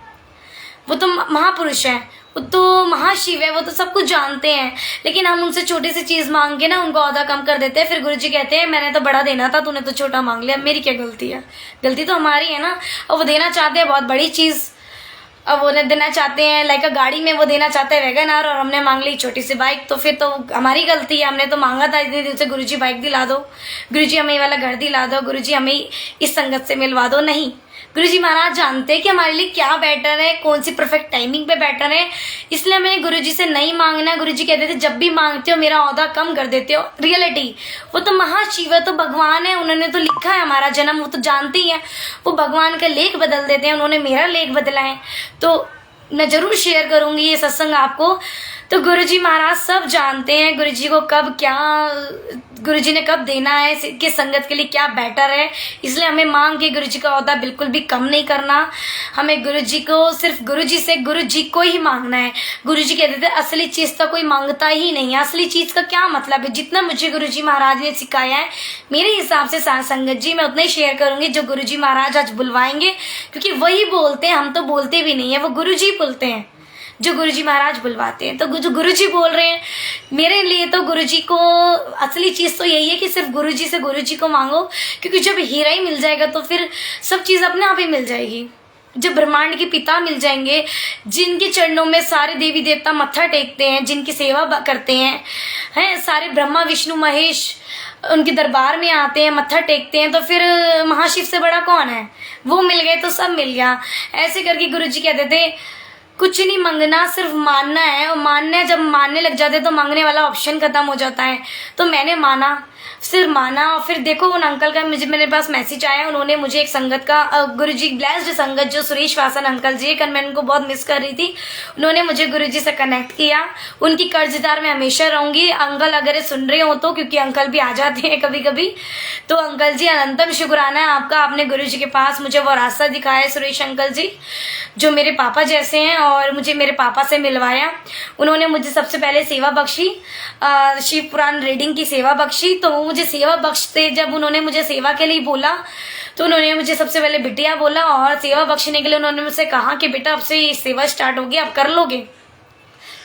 वो तो महापुरुष है, वो तो महाशिव है, वो तो सब कुछ जानते हैं, लेकिन हम उनसे छोटी सी चीज मांग के ना उनको औहदा कम कर देते हैं। फिर गुरुजी कहते हैं मैंने तो बड़ा देना था, तूने तो छोटा मांग लिया, मेरी क्या गलती है? गलती तो हमारी है ना। और वो देना चाहते हैं बहुत बड़ी चीज, अब वो देना चाहते हैं लाइक गाड़ी में वो देना चाहते हैं वैगन आर, और हमने मांग ली छोटी सी बाइक, तो फिर तो हमारी गलती है। हमने तो मांगा था इतने दिन से गुरुजी बाइक दिला दो, गुरुजी हमें ये वाला घर दिला दो, गुरुजी हमें इस संगत से मिलवा दो। नहीं, गुरुजी महाराज जानते हैं कि हमारे लिए क्या बेटर है, कौन सी परफेक्ट टाइमिंग पे बेटर है। इसलिए मैंने गुरुजी से नहीं मांगना। गुरुजी कहते थे जब भी मांगते हो मेरा औहदा कम कर देते हो। रियलिटी, वो तो महाशिव है, तो भगवान है, उन्होंने तो लिखा है हमारा जन्म, वो तो जानते ही है। वो भगवान का लेख बदल देते हैं, उन्होंने मेरा लेख बदला है। तो मैं जरूर शेयर करूंगी ये सत्संग आपको। तो गुरुजी महाराज सब जानते हैं गुरुजी को कब क्या, गुरुजी ने कब देना है, किस संगत के लिए क्या बेटर है। इसलिए हमें मांग के गुरुजी का औहदा बिल्कुल भी कम नहीं करना। हमें गुरुजी को, सिर्फ गुरुजी से गुरुजी को ही मांगना है। गुरुजी कहते थे असली चीज तो कोई मांगता ही नहीं है। असली चीज का क्या मतलब है? जितना मुझे गुरुजी महाराज ने सिखाया है मेरे हिसाब से साथ संगत जी, मैं उतना ही शेयर करूंगी जो गुरुजी महाराज आज बुलवाएंगे, क्योंकि वही बोलते हैं, हम तो बोलते भी नहीं है, वो गुरुजी बोलते हैं जो गुरुजी महाराज बुलवाते हैं। तो जो गुरुजी बोल रहे हैं मेरे लिए, तो गुरुजी को असली चीज तो यही है कि सिर्फ गुरुजी से गुरुजी को मांगो, क्योंकि जब हीरा ही मिल जाएगा तो फिर सब चीज अपने आप ही मिल जाएगी। जब ब्रह्मांड के पिता मिल जाएंगे, जिनके चरणों में सारे देवी देवता मत्था टेकते हैं, जिनकी सेवा करते हैं सारे ब्रह्मा विष्णु महेश उनके दरबार में आते हैं, मत्था टेकते हैं, तो फिर महाशिव से बड़ा कौन है? वो मिल गए तो सब मिल गया। ऐसे करके गुरुजी कहते थे कुछ नहीं मांगना, सिर्फ मानना है। और मानना है, जब मानने लग जाते तो मांगने वाला ऑप्शन खत्म हो जाता है। तो मैंने माना, सिर्फ माना। और फिर देखो उन अंकल का मेरे पास मैसेज आया, उन्होंने मुझे एक संगत का, गुरुजी ब्लेस्ड संगत जो सुरेश वासन अंकल जी, कल मैं उनको बहुत मिस कर रही थी, उन्होंने मुझे गुरुजी से कनेक्ट किया। उनकी कर्जदार मैं हमेशा रहूंगी। अंकल अगर सुन रहे हो तो, क्योंकि अंकल भी आ जाते हैं कभी कभी, तो अंकल जी अनंतम शुक्राना है आपका, आपने गुरुजी के पास मुझे वो रास्ता दिखाया है, सुरेश अंकल जी जो मेरे पापा जैसे हैं, और मुझे मेरे पापा से मिलवाया। उन्होंने मुझे सबसे पहले सेवा बख्शी, शिव पुराण रीडिंग की सेवा बख्शी। तो मुझे सेवा बख्शते, जब उन्होंने मुझे सेवा के लिए बोला तो उन्होंने मुझे सबसे पहले बिटिया बोला, और सेवा बख्शने के लिए उन्होंने मुझसे कहा कि बेटा अब से सेवा स्टार्ट होगी, आप कर लोगे?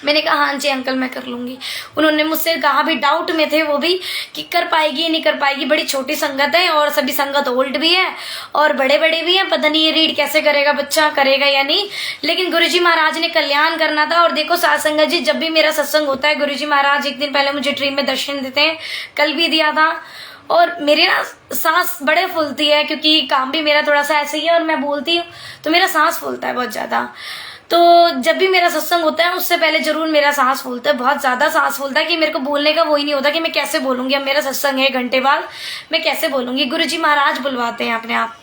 मैंने कहा हाँ जी अंकल मैं कर लूंगी। उन्होंने मुझसे कहा, भी डाउट में थे वो भी, कि कर पाएगी नहीं कर पाएगी, बड़ी छोटी संगत है और सभी संगत ओल्ड भी है और बड़े बड़े भी हैं, पता नहीं ये रीड कैसे करेगा बच्चा, करेगा या नहीं। लेकिन गुरुजी महाराज ने कल्याण करना था। और देखो साथ संगत जी, जब भी मेरा सत्संग होता है, गुरुजी महाराज एक दिन पहले मुझे ड्रीम में दर्शन देते हैं, कल भी दिया था। और मेरे ना सांस बड़े फूलती है, क्योंकि काम भी मेरा थोड़ा सा ऐसे ही है, और मैं बोलती हूँ तो मेरा सांस फूलता है बहुत ज्यादा। तो जब भी मेरा सत्संग होता है उससे पहले जरूर मेरा सांस फूलता है, बहुत ज्यादा सांस फूलता है, कि मेरे को बोलने का वो ही नहीं होता कि मैं कैसे बोलूंगी। अब मेरा सत्संग है 1 घंटे बाद, मैं कैसे बोलूंगी? गुरुजी महाराज बुलवाते हैं अपने आप।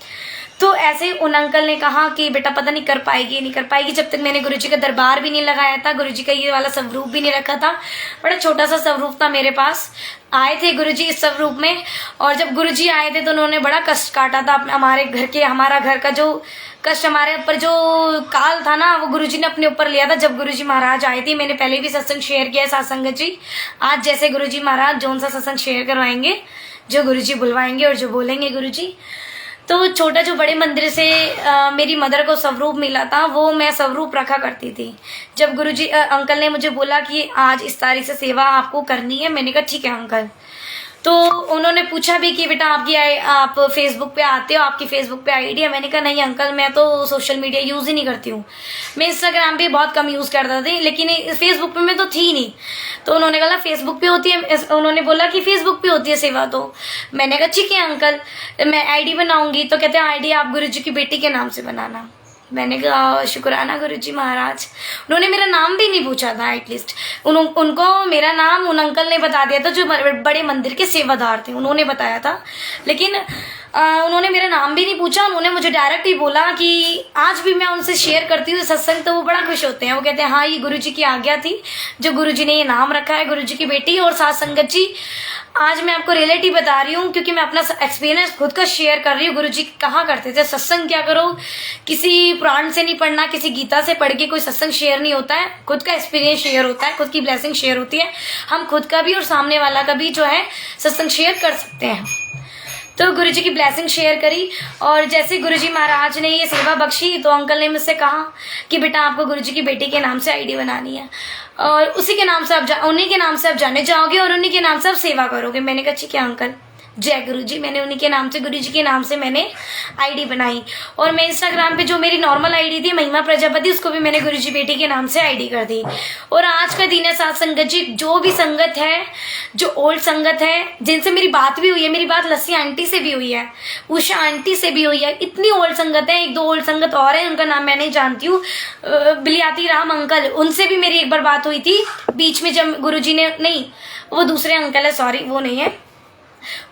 तो ऐसे ही उन अंकल ने कहा कि बेटा पता नहीं कर पाएगी नहीं कर पाएगी। जब तक मैंने गुरुजी का दरबार भी नहीं लगाया था, गुरुजी का ये वाला स्वरूप भी नहीं रखा था, बड़ा छोटा सा स्वरूप था मेरे पास। आए थे गुरुजी इस स्वरूप में, और जब गुरुजी आए थे तो उन्होंने बड़ा कष्ट काटा था हमारे घर के, हमारा घर का जो कष्ट, हमारे ऊपर जो काल था ना, वो गुरुजी ने अपने ऊपर लिया था जब गुरुजी महाराज आए थे। मैंने पहले भी सत्संग शेयर किया है साथ संगत जी। आज जैसे गुरुजी महाराज जोन सा सत्संग शेयर करवाएंगे, जो गुरुजी बुलवाएंगे और जो बोलेंगे गुरुजी। तो छोटा जो बड़े मंदिर से मेरी मदर को स्वरूप मिला था, वो मैं स्वरूप रखा करती थी। जब गुरुजी अंकल ने मुझे बोला कि आज इस तारीख से सेवा आपको करनी है, मैंने कहा ठीक है अंकल। तो उन्होंने पूछा भी कि बेटा आप फेसबुक पे आते हो, आपकी फेसबुक पे आईडी है? मैंने कहा नहीं अंकल, मैं तो सोशल मीडिया यूज ही नहीं करती हूँ। मैं इंस्टाग्राम पे बहुत कम यूज करता थी, लेकिन फेसबुक पे मैं तो थी नहीं। तो उन्होंने कहा फेसबुक पे होती है, उन्होंने बोला कि फेसबुक पे होती है सेवा। तो मैंने कहा ठीक है अंकल, मैं आईडी बनाऊंगी। तो कहते हैं आईडी आप गुरुजी की बेटी के नाम से बनाना। मैंने कहा शुक्राना गुरुजी महाराज। उन्होंने मेरा नाम भी नहीं पूछा था, एटलीस्ट उनको मेरा नाम उन अंकल ने बता दिया था जो बड़े मंदिर के सेवादार थे, उन्होंने बताया था। लेकिन उन्होंने मेरा नाम भी नहीं पूछा, उन्होंने मुझे डायरेक्ट ही बोला कि आज भी मैं उनसे शेयर करती हूँ सत्संग, तो वो बड़ा खुश होते हैं। वो कहते हैं हाँ ये गुरुजी की आज्ञा थी, जो गुरुजी ने ये नाम रखा है, गुरुजी की बेटी। और साथ संगत जी, आज मैं आपको रियलिटी बता रही हूँ क्योंकि मैं अपना एक्सपीरियंस खुद का शेयर कर रही हूँ। गुरुजी कहा करते थे सत्संग क्या करो, किसी पुराण से नहीं पढ़ना, किसी गीता से पढ़ के कोई सत्संग शेयर नहीं होता है, खुद का एक्सपीरियंस शेयर होता है, खुद की ब्लेसिंग शेयर होती है। हम खुद का भी और सामने वाला का भी जो है सत्संग शेयर कर सकते हैं। तो गुरुजी की ब्लेसिंग शेयर करी, और जैसे गुरुजी महाराज ने ये सेवा बख्शी तो अंकल ने मुझसे कहा कि बेटा आपको गुरुजी की बेटी के नाम से आईडी बनानी है, और उसी के नाम से आप उन्हीं के नाम से आप जाने जाओगे और उन्हीं के नाम से आप सेवा करोगे। मैंने कहा ठीक है अंकल, जय गुरुजी। मैंने उन्हीं के नाम से, गुरुजी के नाम से मैंने आईडी बनाई। और मैं इंस्टाग्राम पे जो मेरी नॉर्मल आईडी थी महिमा प्रजापति, उसको भी मैंने गुरुजी बेटी के नाम से आईडी कर दी। और आज का दिन है साथ संगत जी, जो भी संगत है, जो ओल्ड संगत है, जिनसे मेरी बात भी हुई है, मेरी बात लस्सी आंटी से भी हुई है, उषा आंटी से भी हुई है, इतनी ओल्ड संगत है, एक दो ओल्ड संगत और है, उनका नाम मैं नहीं जानती हूँ, बिलियाती राम अंकल, उनसे भी मेरी एक बार बात हुई थी बीच में, जब गुरुजी ने, नहीं वो दूसरे अंकल है, सॉरी वो नहीं है,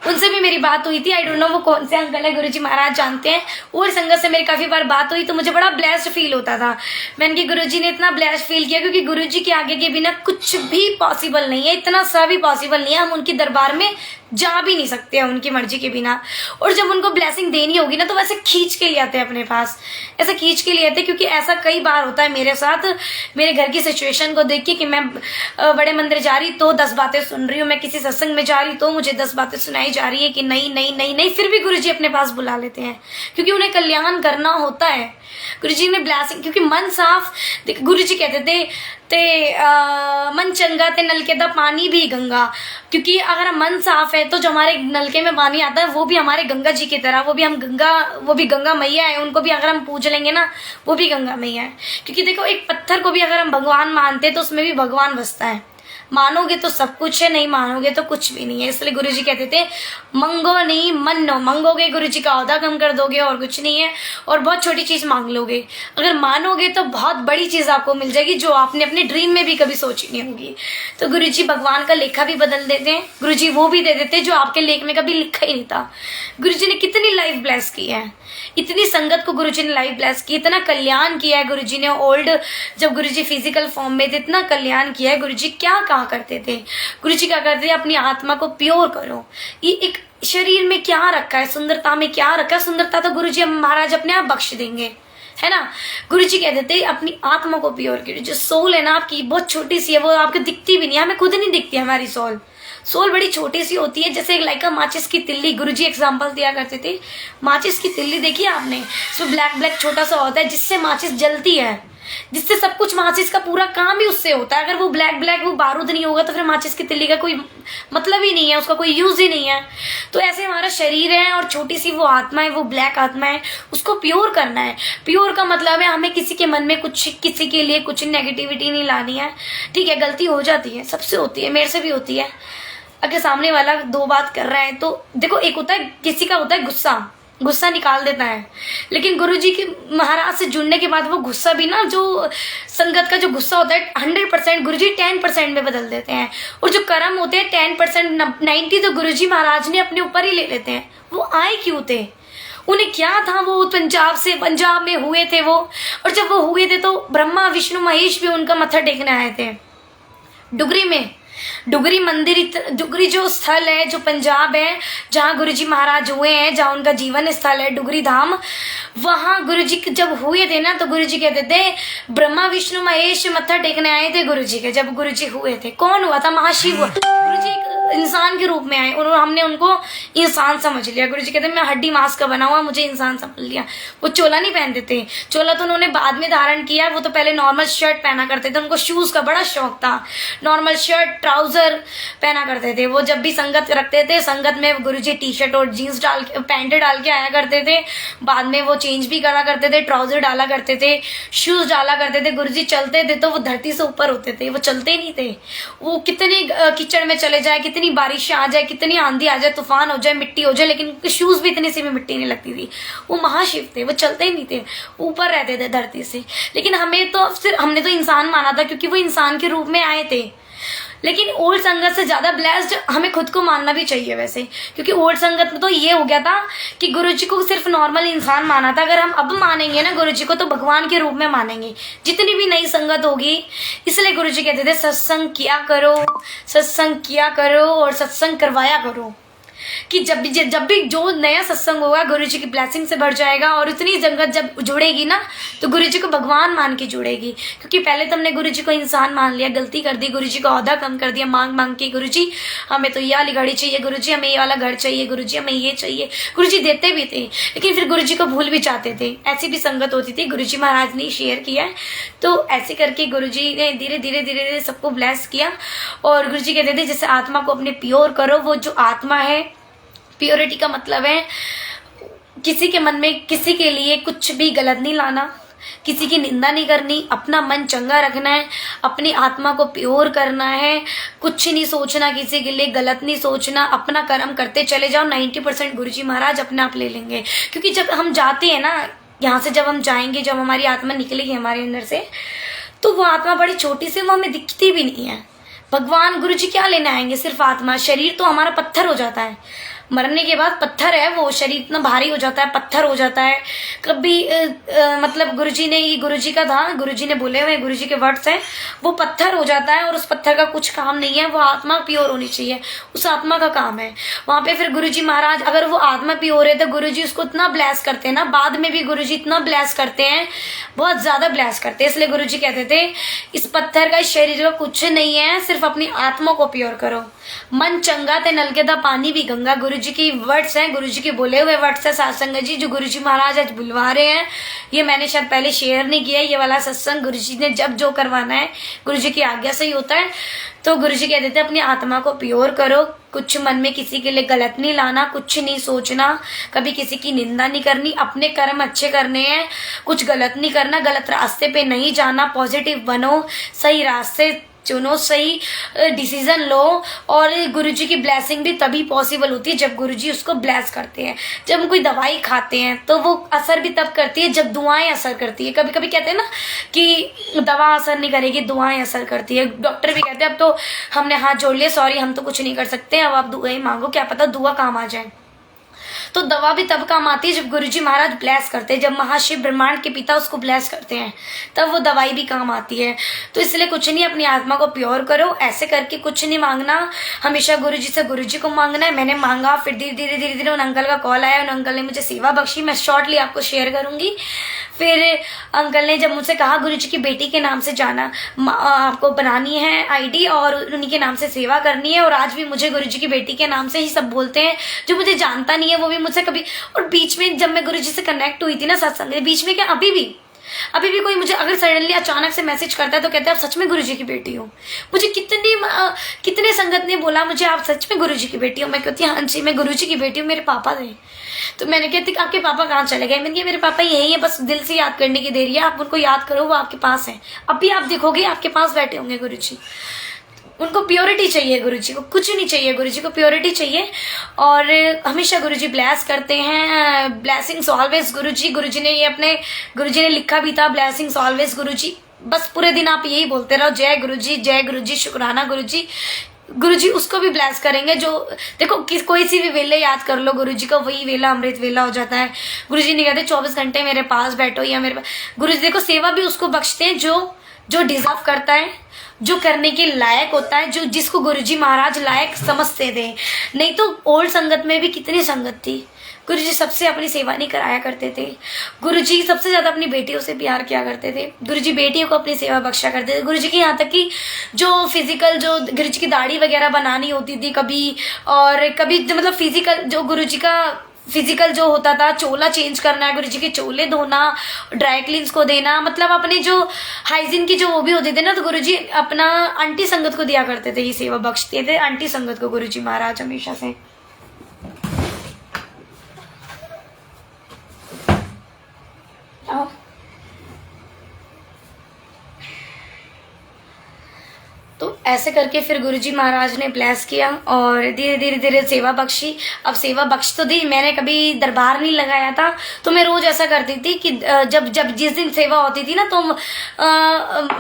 उनसे भी मेरी बात हुई थी। आई डोंट नो वो कौन से अंकल है, गुरुजी महाराज जानते हैं। और संगत से मेरी काफी बार बात हुई तो मुझे बड़ा ब्लेस्ड फील होता था। मैंने कि गुरुजी ने इतना ब्लेस्ड फील किया, क्योंकि गुरुजी के आगे के बिना कुछ भी पॉसिबल नहीं है, इतना सा भी पॉसिबल नहीं है। हम उनके दरबार में जा भी नहीं सकते हैं उनकी मर्जी के बिना। और जब उनको ब्लेसिंग देनी होगी ना तो वैसे खींच के ले आते हैं अपने पास, ऐसे खींच के ले आते हैं। क्योंकि ऐसा कई बार होता है मेरे साथ, मेरे घर की सिचुएशन को देख के कि मैं बड़े मंदिर जा रही तो 10 बातें सुन रही हूँ, मैं किसी सत्संग में जा रही तो मुझे 10 बातें सुनाई जा रही है कि नहीं नहीं नहीं नहीं, फिर भी गुरुजी अपने पास बुला लेते हैं क्योंकि उन्हें कल्याण करना होता है। गुरुजी ने ब्लेसिंग, क्योंकि मन साफ, गुरुजी कहते थे मन चंगा ते नलके दा पानी भी गंगा। क्योंकि अगर हम मन साफ है तो जो हमारे नलके में पानी आता है वो भी हमारे गंगा जी की तरह, वो भी गंगा मैया है, उनको भी अगर हम पूज लेंगे ना वो भी गंगा मैया है। क्योंकि देखो एक पत्थर को भी अगर हम भगवान मानते हैं तो उसमें भी भगवान बसता है। मानोगे तो सब कुछ है, नहीं मानोगे तो कुछ भी नहीं है। इसलिए गुरुजी कहते थे मंगो नहीं मनो, मंगोगे गुरुजी का औदा कम कर दोगे और कुछ नहीं है, और बहुत छोटी चीज मांग लोगे। अगर मानोगे तो बहुत बड़ी चीज आपको मिल जाएगी जो आपने अपने ड्रीम में भी कभी सोची नहीं होगी। तो गुरुजी भगवान का लेखा भी बदल देते हैं, गुरुजी वो भी दे देते हैं जो आपके लेख में कभी लिखा ही नहीं था। गुरुजी ने कितनी लाइफ ब्लेस की है, इतनी संगत को गुरुजी ने लाइफ ब्लेस की, इतना कल्याण किया है गुरुजी ने। ओल्ड जब गुरुजी फिजिकल फॉर्म में थे इतना कल्याण किया है। गुरुजी क्या कहा करते थे, गुरुजी क्या करते थे, अपनी आत्मा को प्योर करो। ये एक शरीर में क्या रखा है, सुंदरता में क्या रखा है, सुंदरता तो गुरुजी महाराज अपने आप बख्श देंगे, है ना। गुरुजी कहते थे अपनी आत्मा को प्योर करो। जो सोल है ना आपकी बहुत छोटी सी है, वो आपको दिखती भी नहीं है, हमें खुद नहीं दिखती हमारी सोल बड़ी छोटी सी होती है, जैसे लाइक माचिस की तिल्ली। गुरुजी एग्जांपल दिया करते थे, माचिस की तिल्ली देखी आपने, इसमें ब्लैक ब्लैक छोटा सा होता है जिससे माचिस जलती है, जिससे सब कुछ, माचिस का पूरा काम ही उससे होता है। अगर वो ब्लैक ब्लैक वो बारूद नहीं होगा तो फिर माचिस की तिल्ली का कोई मतलब ही नहीं है, उसका कोई यूज ही नहीं है। तो ऐसे हमारा शरीर है और छोटी सी वो आत्मा है, वो ब्लैक आत्मा है, उसको प्योर करना है। प्योर का मतलब है हमें किसी के मन में कुछ, किसी के लिए कुछ नेगेटिविटी नहीं लानी है। ठीक है, गलती हो जाती है, सबसे होती है, मेरे से भी होती है। अगर सामने वाला 2 बात कर रहा है तो देखो, एक होता है किसी का होता है गुस्सा निकाल देता है, लेकिन गुरुजी के महाराज से जुड़ने के बाद वो गुस्सा भी ना, जो संगत का जो गुस्सा होता है 100% गुरुजी 10% में बदल देते हैं। और जो कर्म होते हैं 10% 90 तो गुरुजी महाराज ने अपने ऊपर ही ले लेते हैं। वो आए क्यों थे, उन्हें क्या था, वो पंजाब में हुए थे वो, और जब वो हुए थे तो ब्रह्मा विष्णु महेश भी उनका मत्था टेकने आए थे डुगरी में। डुगरी मंदिर, डुगरी जो स्थल है, जो पंजाब है जहाँ गुरुजी महाराज हुए हैं, जहाँ उनका जीवन स्थल है डुगरी धाम, वहां गुरुजी जब हुए थे ना तो गुरुजी कहते थे ब्रह्मा विष्णु महेश मत्था टेकने आए थे गुरुजी के। जब गुरुजी हुए थे, कौन हुआ था, महाशिव हुआ। गुरुजी इंसान के रूप में आए और हमने उनको इंसान समझ लिया। गुरुजी कहते मैं हड्डी मांस का बना हुआ, मुझे इंसान समझ लिया। वो चोला नहीं पहनते थे, चोला तो उन्होंने बाद में धारण किया, वो तो पहले नॉर्मल शर्ट पहना करते थे। उनको शूज का बड़ा शौक था, नॉर्मल शर्ट ट्राउजर पहना करते थे। वो जब भी संगत रखते थे, संगत में गुरुजी टी शर्ट और जीन्स पैंट डाल के आया करते थे। बाद में वो चेंज भी करा करते थे, ट्राउजर डाला करते थे, शूज डाला करते थे। गुरुजी चलते थे तो वो धरती से ऊपर होते थे, वो चलते नहीं थे। वो कितनी कीचड़ में चले जाए, कितनी बारिश आ जाए, कितनी आंधी आ जाए, तूफान हो जाए, मिट्टी हो जाए, लेकिन उनके शूज भी इतनी सी भी मिट्टी नहीं लगती थी। वो महाशिव थे, वो चलते ही नहीं थे, ऊपर रहते थे धरती से। लेकिन हमने तो इंसान माना था क्योंकि वो इंसान के रूप में आए थे। लेकिन ओल्ड संगत से ज्यादा ब्लेस्ड हमें खुद को मानना भी चाहिए वैसे, क्योंकि ओल्ड संगत में तो ये हो गया था कि गुरुजी को सिर्फ नॉर्मल इंसान माना था। अगर हम अब मानेंगे ना गुरुजी को तो भगवान के रूप में मानेंगे जितनी भी नई संगत होगी। इसलिए गुरुजी कहते थे सत्संग किया करो, सत्संग किया करो और सत्संग करवाया करो, कि जब भी जो नया सत्संग होगा गुरुजी की ब्लेसिंग से भर जाएगा। और उतनी संगत जब जुड़ेगी ना तो गुरुजी को भगवान मान के जुड़ेगी, क्योंकि पहले तुमने गुरुजी को इंसान मान लिया, गलती कर दी, गुरुजी का ओहदा कम कर दिया मांग मांग के। गुरुजी हमें तो ये वाली गाड़ी चाहिए, गुरुजी हमें ये वाला घर चाहिए, गुरुजी हमें ये चाहिए। गुरुजी देते भी थे लेकिन फिर गुरुजी को भूल भी चाहते थे। ऐसी भी संगत होती थी, गुरुजी महाराज ने शेयर किया है। तो ऐसे करके गुरुजी ने धीरे धीरे धीरे धीरे सबको ब्लेस किया। और गुरुजी कहते थे जैसे आत्मा को अपने प्योर करो। वो जो आत्मा है, प्योरिटी का मतलब है किसी के मन में किसी के लिए कुछ भी गलत नहीं लाना, किसी की निंदा नहीं करनी, अपना मन चंगा रखना है, अपनी आत्मा को प्योर करना है, कुछ नहीं सोचना, किसी के लिए गलत नहीं सोचना, अपना कर्म करते चले जाओ। 90% गुरुजी महाराज अपने आप ले लेंगे। क्योंकि जब हम जाते हैं ना यहाँ से, जब हम जाएंगे, जब हमारी आत्मा निकलेगी हमारे अंदर से, तो वो आत्मा बड़ी छोटी सी, वो हमें दिखती भी नहीं है। भगवान गुरुजी क्या लेने आएंगे, सिर्फ आत्मा। शरीर तो हमारा पत्थर हो जाता है, मरने के बाद पत्थर है वो, शरीर इतना भारी हो जाता है, पत्थर हो जाता है। कभी मतलब गुरुजी ने, ये गुरुजी का था, गुरुजी ने बोले हुए, गुरुजी के वर्ड्स हैं, वो पत्थर हो जाता है और उस पत्थर का कुछ काम नहीं है। वो आत्मा प्योर होनी चाहिए, उस आत्मा का काम है वहां पे। फिर गुरुजी महाराज, अगर वो आत्मा प्योर है तो गुरुजी उसको इतना ब्लेस करते हैं ना, बाद में भी गुरुजी इतना ब्लेस करते हैं, बहुत ज्यादा ब्लेस करते हैं। इसलिए गुरुजी कहते थे इस पत्थर का, इस शरीर का कुछ नहीं है, सिर्फ अपनी आत्मा को प्योर करो। मन चंगा ते नलके दा पानी भी गंगा। गुरुजी की वर्ड्स हैं, गुरुजी के बोले हुए वर्ड्स है सत्संग जी, जो गुरुजी महाराज आज बुलवा रहे हैं। ये मैंने शायद पहले शेयर नहीं किया, ये वाला सत्संग गुरुजी ने जब जो करवाना है गुरुजी की आज्ञा से ही होता है। तो गुरुजी कह देते अपनी आत्मा को प्योर करो, कुछ मन में किसी के लिए गलत नहीं लाना, कुछ नहीं सोचना, कभी किसी की निंदा नहीं करनी, अपने कर्म अच्छे करने हैं, कुछ गलत नहीं करना, गलत रास्ते पे नहीं जाना, पॉजिटिव बनो, सही रास्ते चुनो, सही डिसीजन लो। और गुरुजी की ब्लेसिंग भी तभी पॉसिबल होती है जब गुरुजी उसको ब्लेस करते हैं। जब हम कोई दवाई खाते हैं तो वो असर भी तब करती है जब दुआएं असर करती है। कभी कभी कहते हैं ना कि दवा असर नहीं करेगी, दुआएं असर करती है। डॉक्टर भी कहते हैं अब तो हमने हाथ जोड़ लिए, सॉरी हम तो कुछ नहीं कर सकते, अब आप दुआएं मांगो, क्या पता दुआ काम आ जाए। तो दवा भी तब काम आती है जब गुरुजी महाराज ब्लेस करते हैं, जब महाशिव ब्रह्मांड के पिता उसको ब्लेस करते हैं, तब वो दवाई भी काम आती है। तो इसलिए कुछ नहीं, अपनी आत्मा को प्योर करो, ऐसे करके कुछ नहीं मांगना, हमेशा गुरुजी से गुरुजी को मांगना है। मैंने मांगा, फिर धीरे धीरे धीरे धीरे उन अंकल का कॉल आया, उन अंकल ने मुझे सेवा बख्शी, मैं शॉर्टली आपको शेयर करूंगी। फिर अंकल ने जब मुझसे कहा गुरुजी की बेटी के नाम से जाना, आपको बनानी है आईडी और उन्हीं के नाम से सेवा करनी है। और आज भी मुझे गुरुजी की बेटी के नाम से ही सब बोलते हैं, जो मुझे जानता नहीं है वो भी मुझसे कभी। और बीच में जब मैं गुरुजी से कनेक्ट हुई थी ना सत्संग, बीच में क्या अभी भी कोई मुझे अगर सडनली अचानक से मैसेज करता है तो कहते हैं आप सच में गुरुजी की बेटी हो। मुझे कितने संगत ने बोला मुझे आप सच में गुरुजी की बेटी हो। मैं कहती हाँ जी मैं गुरुजी की बेटी हूँ, मेरे पापा थे। तो मैंने कहती आपके पापा कहाँ चले गए? मैंने कहा मेरे पापा यही है, बस दिल से याद करने की देरी है, आप उनको याद करो, वो आपके पास है। अभी आप देखोगे आपके पास बैठे होंगे गुरुजी। उनको प्योरिटी चाहिए, गुरुजी को कुछ नहीं चाहिए, गुरुजी को प्योरिटी चाहिए। और हमेशा गुरुजी ब्लेस करते हैं, ब्लेसिंग्स ऑलवेज गुरुजी। गुरुजी ने लिखा भी था ब्लेसिंग्स ऑलवेज गुरुजी। बस पूरे दिन आप यही बोलते रहो जय गुरुजी, शुक्राना गुरुजी। गुरुजी उसको भी ब्लेस करेंगे जो देखो कोई सी भी वेले याद कर लो गुरुजी का, वही वेला अमृत वेला हो जाता है। गुरुजी नहीं कहते 24 घंटे मेरे पास बैठो या मेरे पास। गुरुजी देखो सेवा भी उसको बख्शते हैं जो डिजर्व करता है, जो करने के लायक होता है, जो जिसको गुरुजी महाराज लायक समझते थे। नहीं तो ओल्ड संगत में भी कितनी संगत थी, गुरुजी सबसे अपनी सेवा नहीं कराया करते थे। गुरुजी सबसे ज्यादा अपनी बेटियों से प्यार किया करते थे। गुरुजी बेटियों को अपनी सेवा बख्शा करते थे। गुरुजी की यहाँ तक कि जो फिजिकल जो गुरुजी की दाढ़ी वगैरह बनानी होती थी कभी, और कभी मतलब फिजिकल जो गुरुजी का फिजिकल जो होता था, चोला चेंज करना है, गुरुजी के चोले धोना, ड्राई क्लीन्स को देना, मतलब अपने जो हाइजीन की जो वो भी होते थे ना, तो गुरुजी अपना आंटी संगत को दिया करते थे, ये सेवा बख्शते थे आंटी संगत को गुरुजी महाराज हमेशा से। तो ऐसे करके फिर गुरुजी महाराज ने ब्लेस किया और धीरे धीरे धीरे सेवा बख्शी। अब सेवा बख्श तो दी, मैंने कभी दरबार नहीं लगाया था, तो मैं रोज ऐसा करती थी कि जब जब जिस दिन सेवा होती थी ना, तो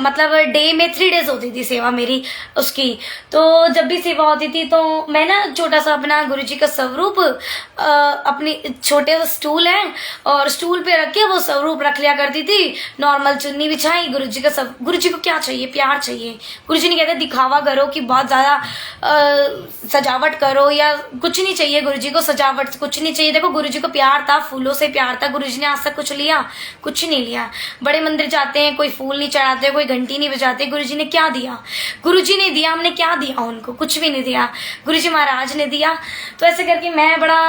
मतलब डे में 3 डेज होती थी सेवा मेरी उसकी। तो जब भी सेवा होती थी तो मैं ना छोटा सा अपना गुरुजी का स्वरूप अपनी छोटे सा स्टूल है और स्टूल पे रख के वो स्वरूप रख लिया करती थी। नॉर्मल चुन्नी बिछाई, गुरुजी का सब, गुरुजी को क्या चाहिए? प्यार चाहिए। गुरुजी ने कहते दिखावा करो कि बहुत ज्यादा सजावट करो या कुछ नहीं चाहिए। गुरुजी को सजावट कुछ नहीं चाहिए। देखो गुरुजी को प्यार था, फूलों से प्यार था। गुरुजी ने आज तक कुछ लिया? कुछ नहीं लिया। बड़े मंदिर जाते हैं, कोई फूल नहीं चढ़ाते, कोई घंटी नहीं बजाते। गुरुजी ने क्या दिया? गुरुजी ने दिया, हमने क्या दिया उनको? कुछ भी नहीं दिया, गुरुजी महाराज ने दिया। तो ऐसे करके मैं बड़ा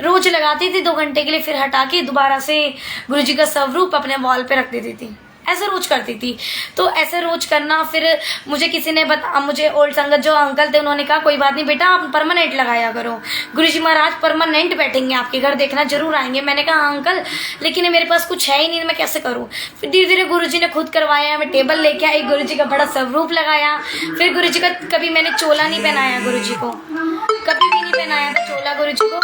रोज लगाती थी 2 घंटे के लिए, फिर हटा के दोबारा से गुरुजी का स्वरूप अपने वॉल पे रख देती थी। ऐसे रोज करती थी। तो ऐसे रोज करना, फिर मुझे किसी ने मुझे ओल्ड संगत जो अंकल थे उन्होंने कहा कोई बात नहीं बेटा, आप परमानेंट लगाया करो, गुरुजी महाराज परमानेंट बैठेंगे आपके घर, देखना जरूर आएंगे। मैंने कहा हाँ अंकल, लेकिन मेरे पास कुछ है ही नहीं, मैं कैसे करूँ? फिर धीरे धीरे गुरुजी ने खुद करवाया। मैं टेबल लेके आई, गुरुजी का बड़ा स्वरूप लगाया। फिर गुरुजी का कभी मैंने चोला नहीं पहनाया, गुरुजी को कभी भी नहीं पहनाया था चोला गुरुजी को।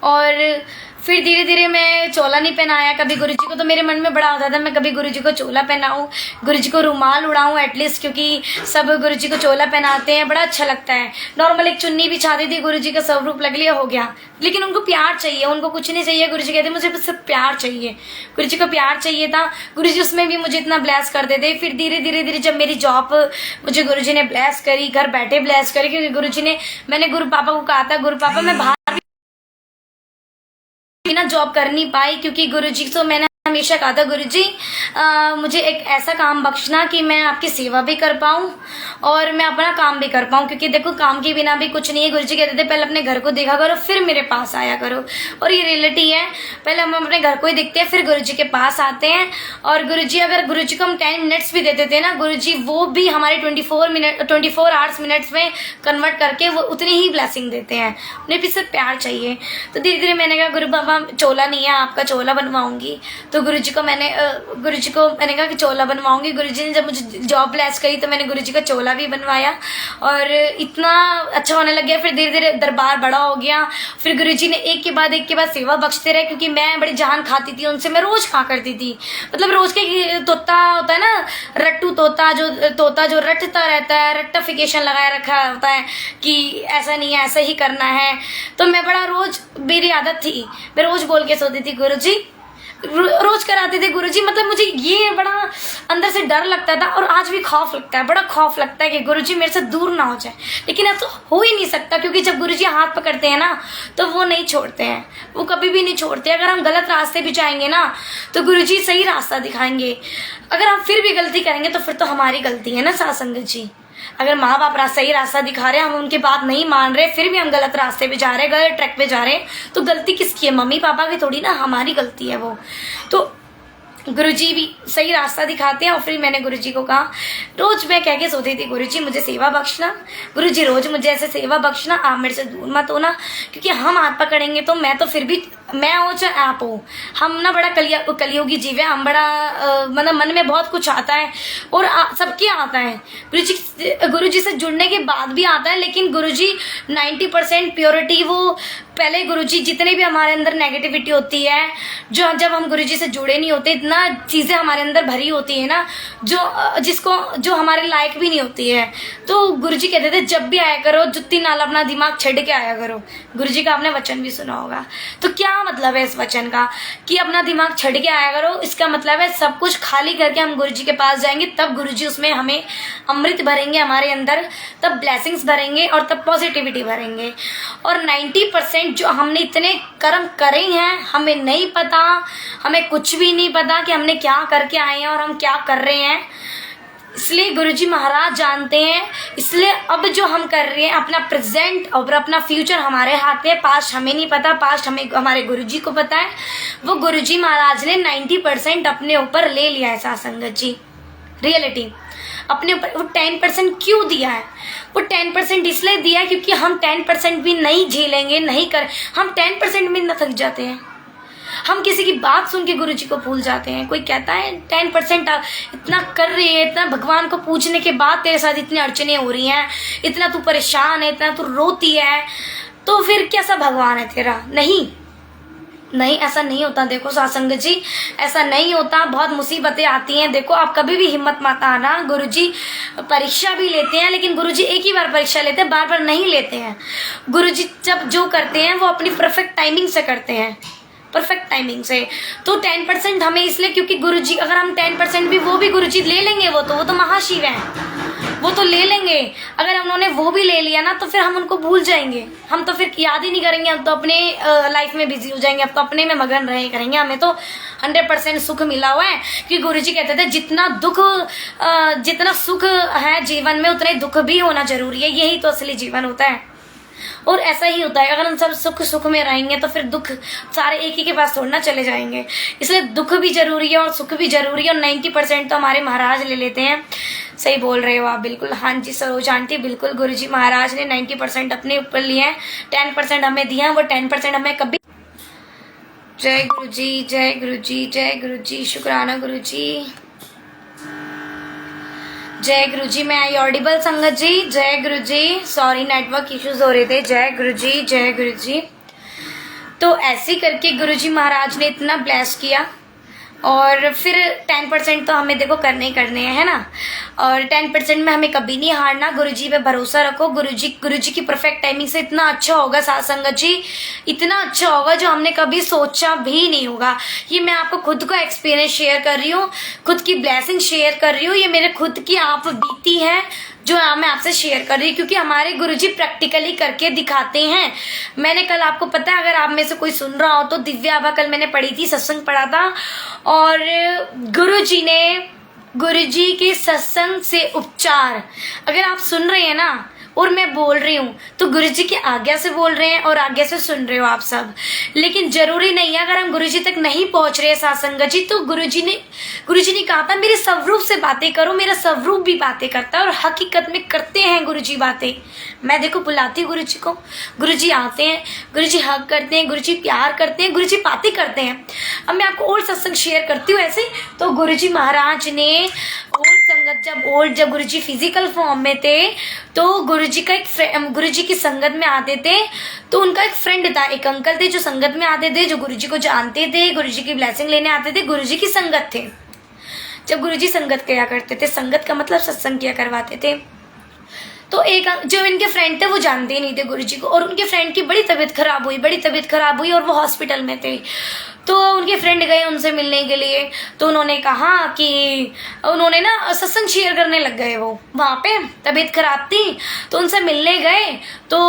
और फिर धीरे धीरे मैं चोला नहीं पहनाया कभी गुरुजी को। तो मेरे मन में बड़ा होता था मैं कभी गुरुजी को चोला पहनाऊं, गुरुजी को रुमाल उड़ाऊं एटलीस्ट, क्योंकि सब गुरुजी को चोला पहनाते हैं, बड़ा अच्छा लगता है। नॉर्मल एक चुन्नी बिछाती थी, गुरुजी का स्वरूप लग लिया, हो गया। लेकिन उनको प्यार चाहिए, उनको कुछ नहीं चाहिए। गुरुजी कहते मुझे बस प्यार चाहिए। गुरुजी को प्यार चाहिए था, गुरुजी उसमें भी मुझे इतना ब्लेस कर देते। फिर धीरे धीरे धीरे जब मेरी जॉब मुझे गुरुजी ने ब्लेस करी, घर बैठे ब्लेस करी, क्योंकि गुरुजी ने, मैंने गुरु पापा को कहा था गुरु पापा मैं बाहर बिना जॉब कर नहीं पाई, क्योंकि गुरुजी को मैंने हमेशा कहा था गुरुजी मुझे एक ऐसा काम बख्शना कि मैं आपकी सेवा भी कर पाऊं और मैं अपना काम भी कर पाऊं, क्योंकि देखो काम के बिना भी कुछ नहीं है। गुरुजी कहते थे पहले अपने घर को देखा करो फिर मेरे पास आया करो, और ये रियलिटी है। पहले हम अपने घर को ही देखते हैं फिर गुरुजी के पास आते हैं। और गुरुजी, अगर गुरुजी को हम 10 मिनट्स भी देते थे ना, गुरुजी वो भी हमारे 24 आवर्स मिनट्स में कन्वर्ट करके वो उतनी ही ब्लेसिंग देते हैं। उन्हें भी सिर्फ प्यार चाहिए। तो धीरे धीरे मैंने कहा गुरु बाबा चोला नहीं है, आपका चोला बनवाऊंगी। तो गुरुजी को मैंने कहा कि चोला बनवाऊंगी। गुरुजी ने जब मुझे जॉब ब्लेस करी तो मैंने गुरुजी का चोला भी बनवाया और इतना अच्छा होने लग गया। फिर धीरे धीरे दरबार बड़ा हो गया। फिर गुरुजी ने एक के बाद सेवा बख्शते रहे, क्योंकि मैं बड़ी जान खाती थी उनसे। मैं रोज खा करती थी, मतलब रोज के तोता होता है ना, रट्टू तोता जो रटता रहता है, रट्टाफिकेशन लगाया रखा होता है कि ऐसा नहीं है ऐसा ही करना है। तो मैं बड़ा रोज, मेरी आदत थी, मैं रोज बोल के सोती थी गुरुजी, रोज कराते थे गुरुजी। मतलब मुझे ये बड़ा अंदर से डर लगता था और आज भी खौफ लगता है, बड़ा खौफ लगता है कि गुरुजी मेरे से दूर ना हो जाए। लेकिन ऐसा हो ही नहीं सकता, क्योंकि जब गुरुजी हाथ पकड़ते हैं ना तो वो नहीं छोड़ते हैं, वो कभी भी नहीं छोड़ते। अगर हम गलत रास्ते भी जाएंगे ना तो गुरुजी सही रास्ता दिखाएंगे। अगर हम फिर भी गलती करेंगे तो फिर तो हमारी गलती है ना साथ संगत जी। अगर माँ बाप सही रास्ता दिखा रहे हैं, हम उनकी बात नहीं मान रहे, फिर भी हम गलत रास्ते पे जा रहे हैं, गलत ट्रैक पे जा रहे हैं, तो गलती किसकी है? मम्मी पापा की थोड़ी ना, हमारी गलती है वो। तो गुरुजी भी सही रास्ता दिखाते हैं। और फिर मैंने गुरुजी को कहा, रोज मैं कह के सोती थी गुरुजी मुझे सेवा बख्शना, गुरुजी रोज मुझे ऐसे सेवा बख्शना, आप मेरे से दूर मत होना, क्योंकि हम हाथ पकड़ेंगे तो मैं तो फिर भी, मैं हो चाहे आप हो, हम ना बड़ा कलियुगी जीव है। हम बड़ा मतलब मन में बहुत कुछ आता है और सबके आता है। गुरुजी से जुड़ने के बाद भी आता है, लेकिन गुरुजी 90% प्योरिटी, वो पहले गुरुजी जितने भी हमारे अंदर नेगेटिविटी होती है, जो जब हम गुरुजी से जुड़े नहीं होते, इतना चीजें हमारे अंदर भरी होती है ना, जो हमारे लायक भी नहीं होती है। तो गुरुजी कहते थे जब भी आया करो जुत्ती नाल अपना दिमाग छड़ के आया करो। गुरुजी का आपने वचन भी सुना होगा। तो क्या मतलब है इस वचन का कि अपना दिमाग छड़ के आया करो? इसका मतलब है सब कुछ खाली करके हम गुरुजी के पास जाएंगे, तब गुरुजी उसमें हमें अमृत भरेंगे हमारे अंदर, तब ब्लेसिंग्स भरेंगे और तब पॉजिटिविटी भरेंगे। और 90% जो हमने इतने कर्म करे हैं, हमें नहीं पता, हमें कुछ भी नहीं पता कि हमने क्या करके आए हैं और हम क्या कर रहे हैं। इसलिए गुरुजी महाराज जानते हैं। इसलिए अब जो हम कर रहे हैं, अपना प्रेजेंट और अपना फ्यूचर हमारे हाथ में, पास्ट हमें नहीं पता, पास्ट हमें हमारे गुरुजी को पता है। वो गुरुजी महाराज ने 90% अपने ऊपर ले लिया है साथ संगत जी। रियलिटी अपने ऊपर वो 10% क्यों दिया है? वो 10% इसलिए दिया है क्योंकि हम 10% भी नहीं झेलेंगे, नहीं कर, हम 10% में न थक जाते हैं। हम किसी की बात सुन के गुरु जी को भूल जाते हैं। कोई कहता है 10% इतना कर रही है, इतना भगवान को पूछने के बाद तेरे साथ इतनी अड़चने हो रही हैं, इतना तू परेशान है, इतना तू रोती है, तो फिर कैसा भगवान है तेरा? नहीं, ऐसा नहीं होता। देखो सत्संग जी, ऐसा नहीं होता। बहुत मुसीबतें आती हैं। देखो आप कभी भी हिम्मत मत आना। गुरुजी परीक्षा भी लेते हैं, लेकिन गुरुजी एक ही बार परीक्षा लेते हैं, बार बार नहीं लेते हैं। गुरुजी जब जो करते हैं वो अपनी परफेक्ट टाइमिंग से करते हैं, परफेक्ट टाइमिंग से। तो 10% हमें इसलिए, क्योंकि गुरुजी, अगर हम 10% भी वो भी गुरुजी ले लेंगे, वो तो महाशिव हैं, वो तो ले लेंगे। अगर उन्होंने वो भी ले लिया ना, तो फिर हम उनको भूल जाएंगे, हम तो फिर याद ही नहीं करेंगे, हम तो अपने लाइफ में बिजी हो जाएंगे, अब तो अपने में मगन रहे करेंगे। हमें तो 100% सुख मिला हुआ है, क्योंकि गुरुजी कहते थे जितना सुख है जीवन में, उतना ही दुख भी होना जरूरी है। यही तो असली जीवन होता है। और ऐसा ही होता है, अगर हम सब सुख में रहेंगे तो फिर दुख सारे एक ही के पास छोड़ना चले जाएंगे। इसलिए दुख भी जरूरी है और सुख भी जरूरी है। और 90% तो हमारे महाराज ले लेते हैं। सही बोल रहे हो आप, बिल्कुल। हाँ जी सरोज आंटी, बिल्कुल। गुरुजी महाराज ने 90% अपने ऊपर लिए हैं, 10% हमें दिया है। वो 10% हमें कभी। जय गुरुजी, जय गुरुजी, जय गुरुजी, शुक्राना गुरुजी, जय गुरुजी। मैं आई ऑडिबल संगत जी? जय गुरुजी। सॉरी नेटवर्क इश्यूज हो रहे थे। जय गुरुजी, जय गुरुजी। तो ऐसे करके गुरुजी महाराज ने इतना ब्लेस किया। और फिर 10% तो हमें देखो करने ही करने हैं, है ना। और 10% में हमें कभी नहीं हारना। गुरुजी पे भरोसा रखो। गुरुजी की परफेक्ट टाइमिंग से इतना अच्छा होगा साथ संगत जी, इतना अच्छा होगा जो हमने कभी सोचा भी नहीं होगा। ये मैं आपको खुद का एक्सपीरियंस शेयर कर रही हूँ, खुद की ब्लेसिंग शेयर कर रही हूँ। ये मेरे खुद की आप बीती है जो मैं आपसे शेयर कर रही हूँ, क्योंकि हमारे गुरुजी प्रैक्टिकली करके दिखाते हैं। मैंने कल, आपको पता है, अगर आप में से कोई सुन रहा हो तो दिव्या आभा कल मैंने पढ़ी थी, सत्संग पढ़ा था। और गुरुजी के सत्संग से उपचार, अगर आप सुन रहे हैं ना और मैं बोल रही हूँ, तो गुरुजी की आज्ञा से बोल रहे हैं और आज्ञा से सुन रहे हो आप सब। लेकिन जरूरी नहीं है, अगर हम गुरुजी तक नहीं पहुंच रहे सत्संग जी, तो गुरुजी ने कहा था मेरे स्वरूप से बातें करो। मेरा स्वरूप भी बातें करता है और हकीकत में करते हैं गुरुजी बातें। मैं देखो बुलाती हूँ गुरुजी को, गुरुजी आते हैं, गुरुजी हक करते हैं, गुरुजी प्यार करते हैं, गुरुजी बातें करते हैं। अब मैं आपको और सत्संग शेयर करती हूँ ऐसे। तो गुरुजी महाराज ने ओल्ड संगत, जब गुरुजी फिजिकल फॉर्म में थे, तो गुरुजी की संगत में आते थे। तो उनका एक फ्रेंड था, एक अंकल थे जो संगत में आते थे, जो गुरुजी को जानते थे, गुरुजी की ब्लेसिंग लेने आते थे, गुरुजी की संगत थे। जब गुरुजी संगत किया करते थे, संगत का मतलब सत्संग किया करवाते थे, तो एक जो इनके फ्रेंड थे वो जानते ही नहीं थे गुरुजी को। और उनके फ्रेंड की बड़ी तबीयत खराब हुई और वो हॉस्पिटल में थे। तो उनके फ्रेंड गए उनसे मिलने के लिए। तो उन्होंने कहा कि उन्होंने ना सत्संग शेयर करने लग गए। वो वहाँ पे तबीयत खराब थी, तो उनसे मिलने गए। तो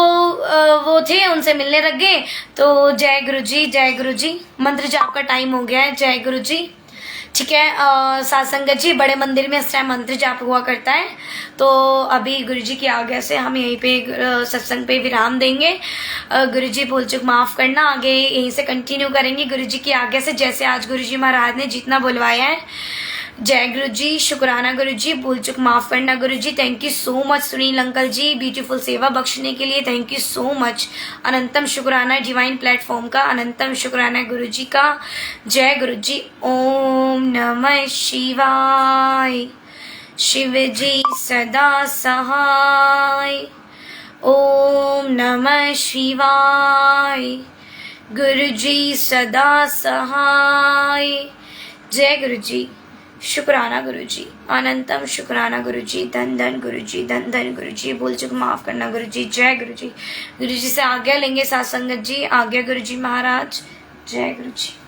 वो थे, उनसे मिलने लग गए। तो जय गुरुजी, जय गुरुजी। मंत्र जाप का टाइम हो गया है। जय गुरुजी। ठीक है सत्संगत जी, बड़े मंदिर में इस टाइम मंत्र जाप हुआ करता है। तो अभी गुरुजी की आज्ञा से हम यहीं पे सत्संग पे विराम देंगे। गुरुजी भूल चूक माफ करना, आगे यहीं से कंटिन्यू करेंगे गुरुजी की आज्ञा से, जैसे आज गुरुजी महाराज ने जितना बुलवाया है। जय गुरुजी, शुक्राना गुरुजी, भूल चूक माफ करना गुरुजी। Thank you so much Sunil uncle ji, beautiful सेवा बख्शने के लिए थैंक यू सो मच। अनंतम शुक्राना डिवाइन प्लेटफॉर्म का, अनंतम शुक्राना गुरुजी का। जय गुरुजी। ओम नमः शिवाय। शिव जी सदा सहाय। ओम नमः शिवाय। गुरुजी सदा सहाय। जय गुरुजी, शुक्राना गुरुजी, अनंतम शुक्राना गुरुजी। धन धन गुरुजी, धन धन गुरुजी, भूल चूक माफ करना गुरुजी। जय गुरुजी। गुरुजी से आज्ञा लेंगे साथ संगत जी, आज्ञा गुरुजी महाराज। जय गुरुजी।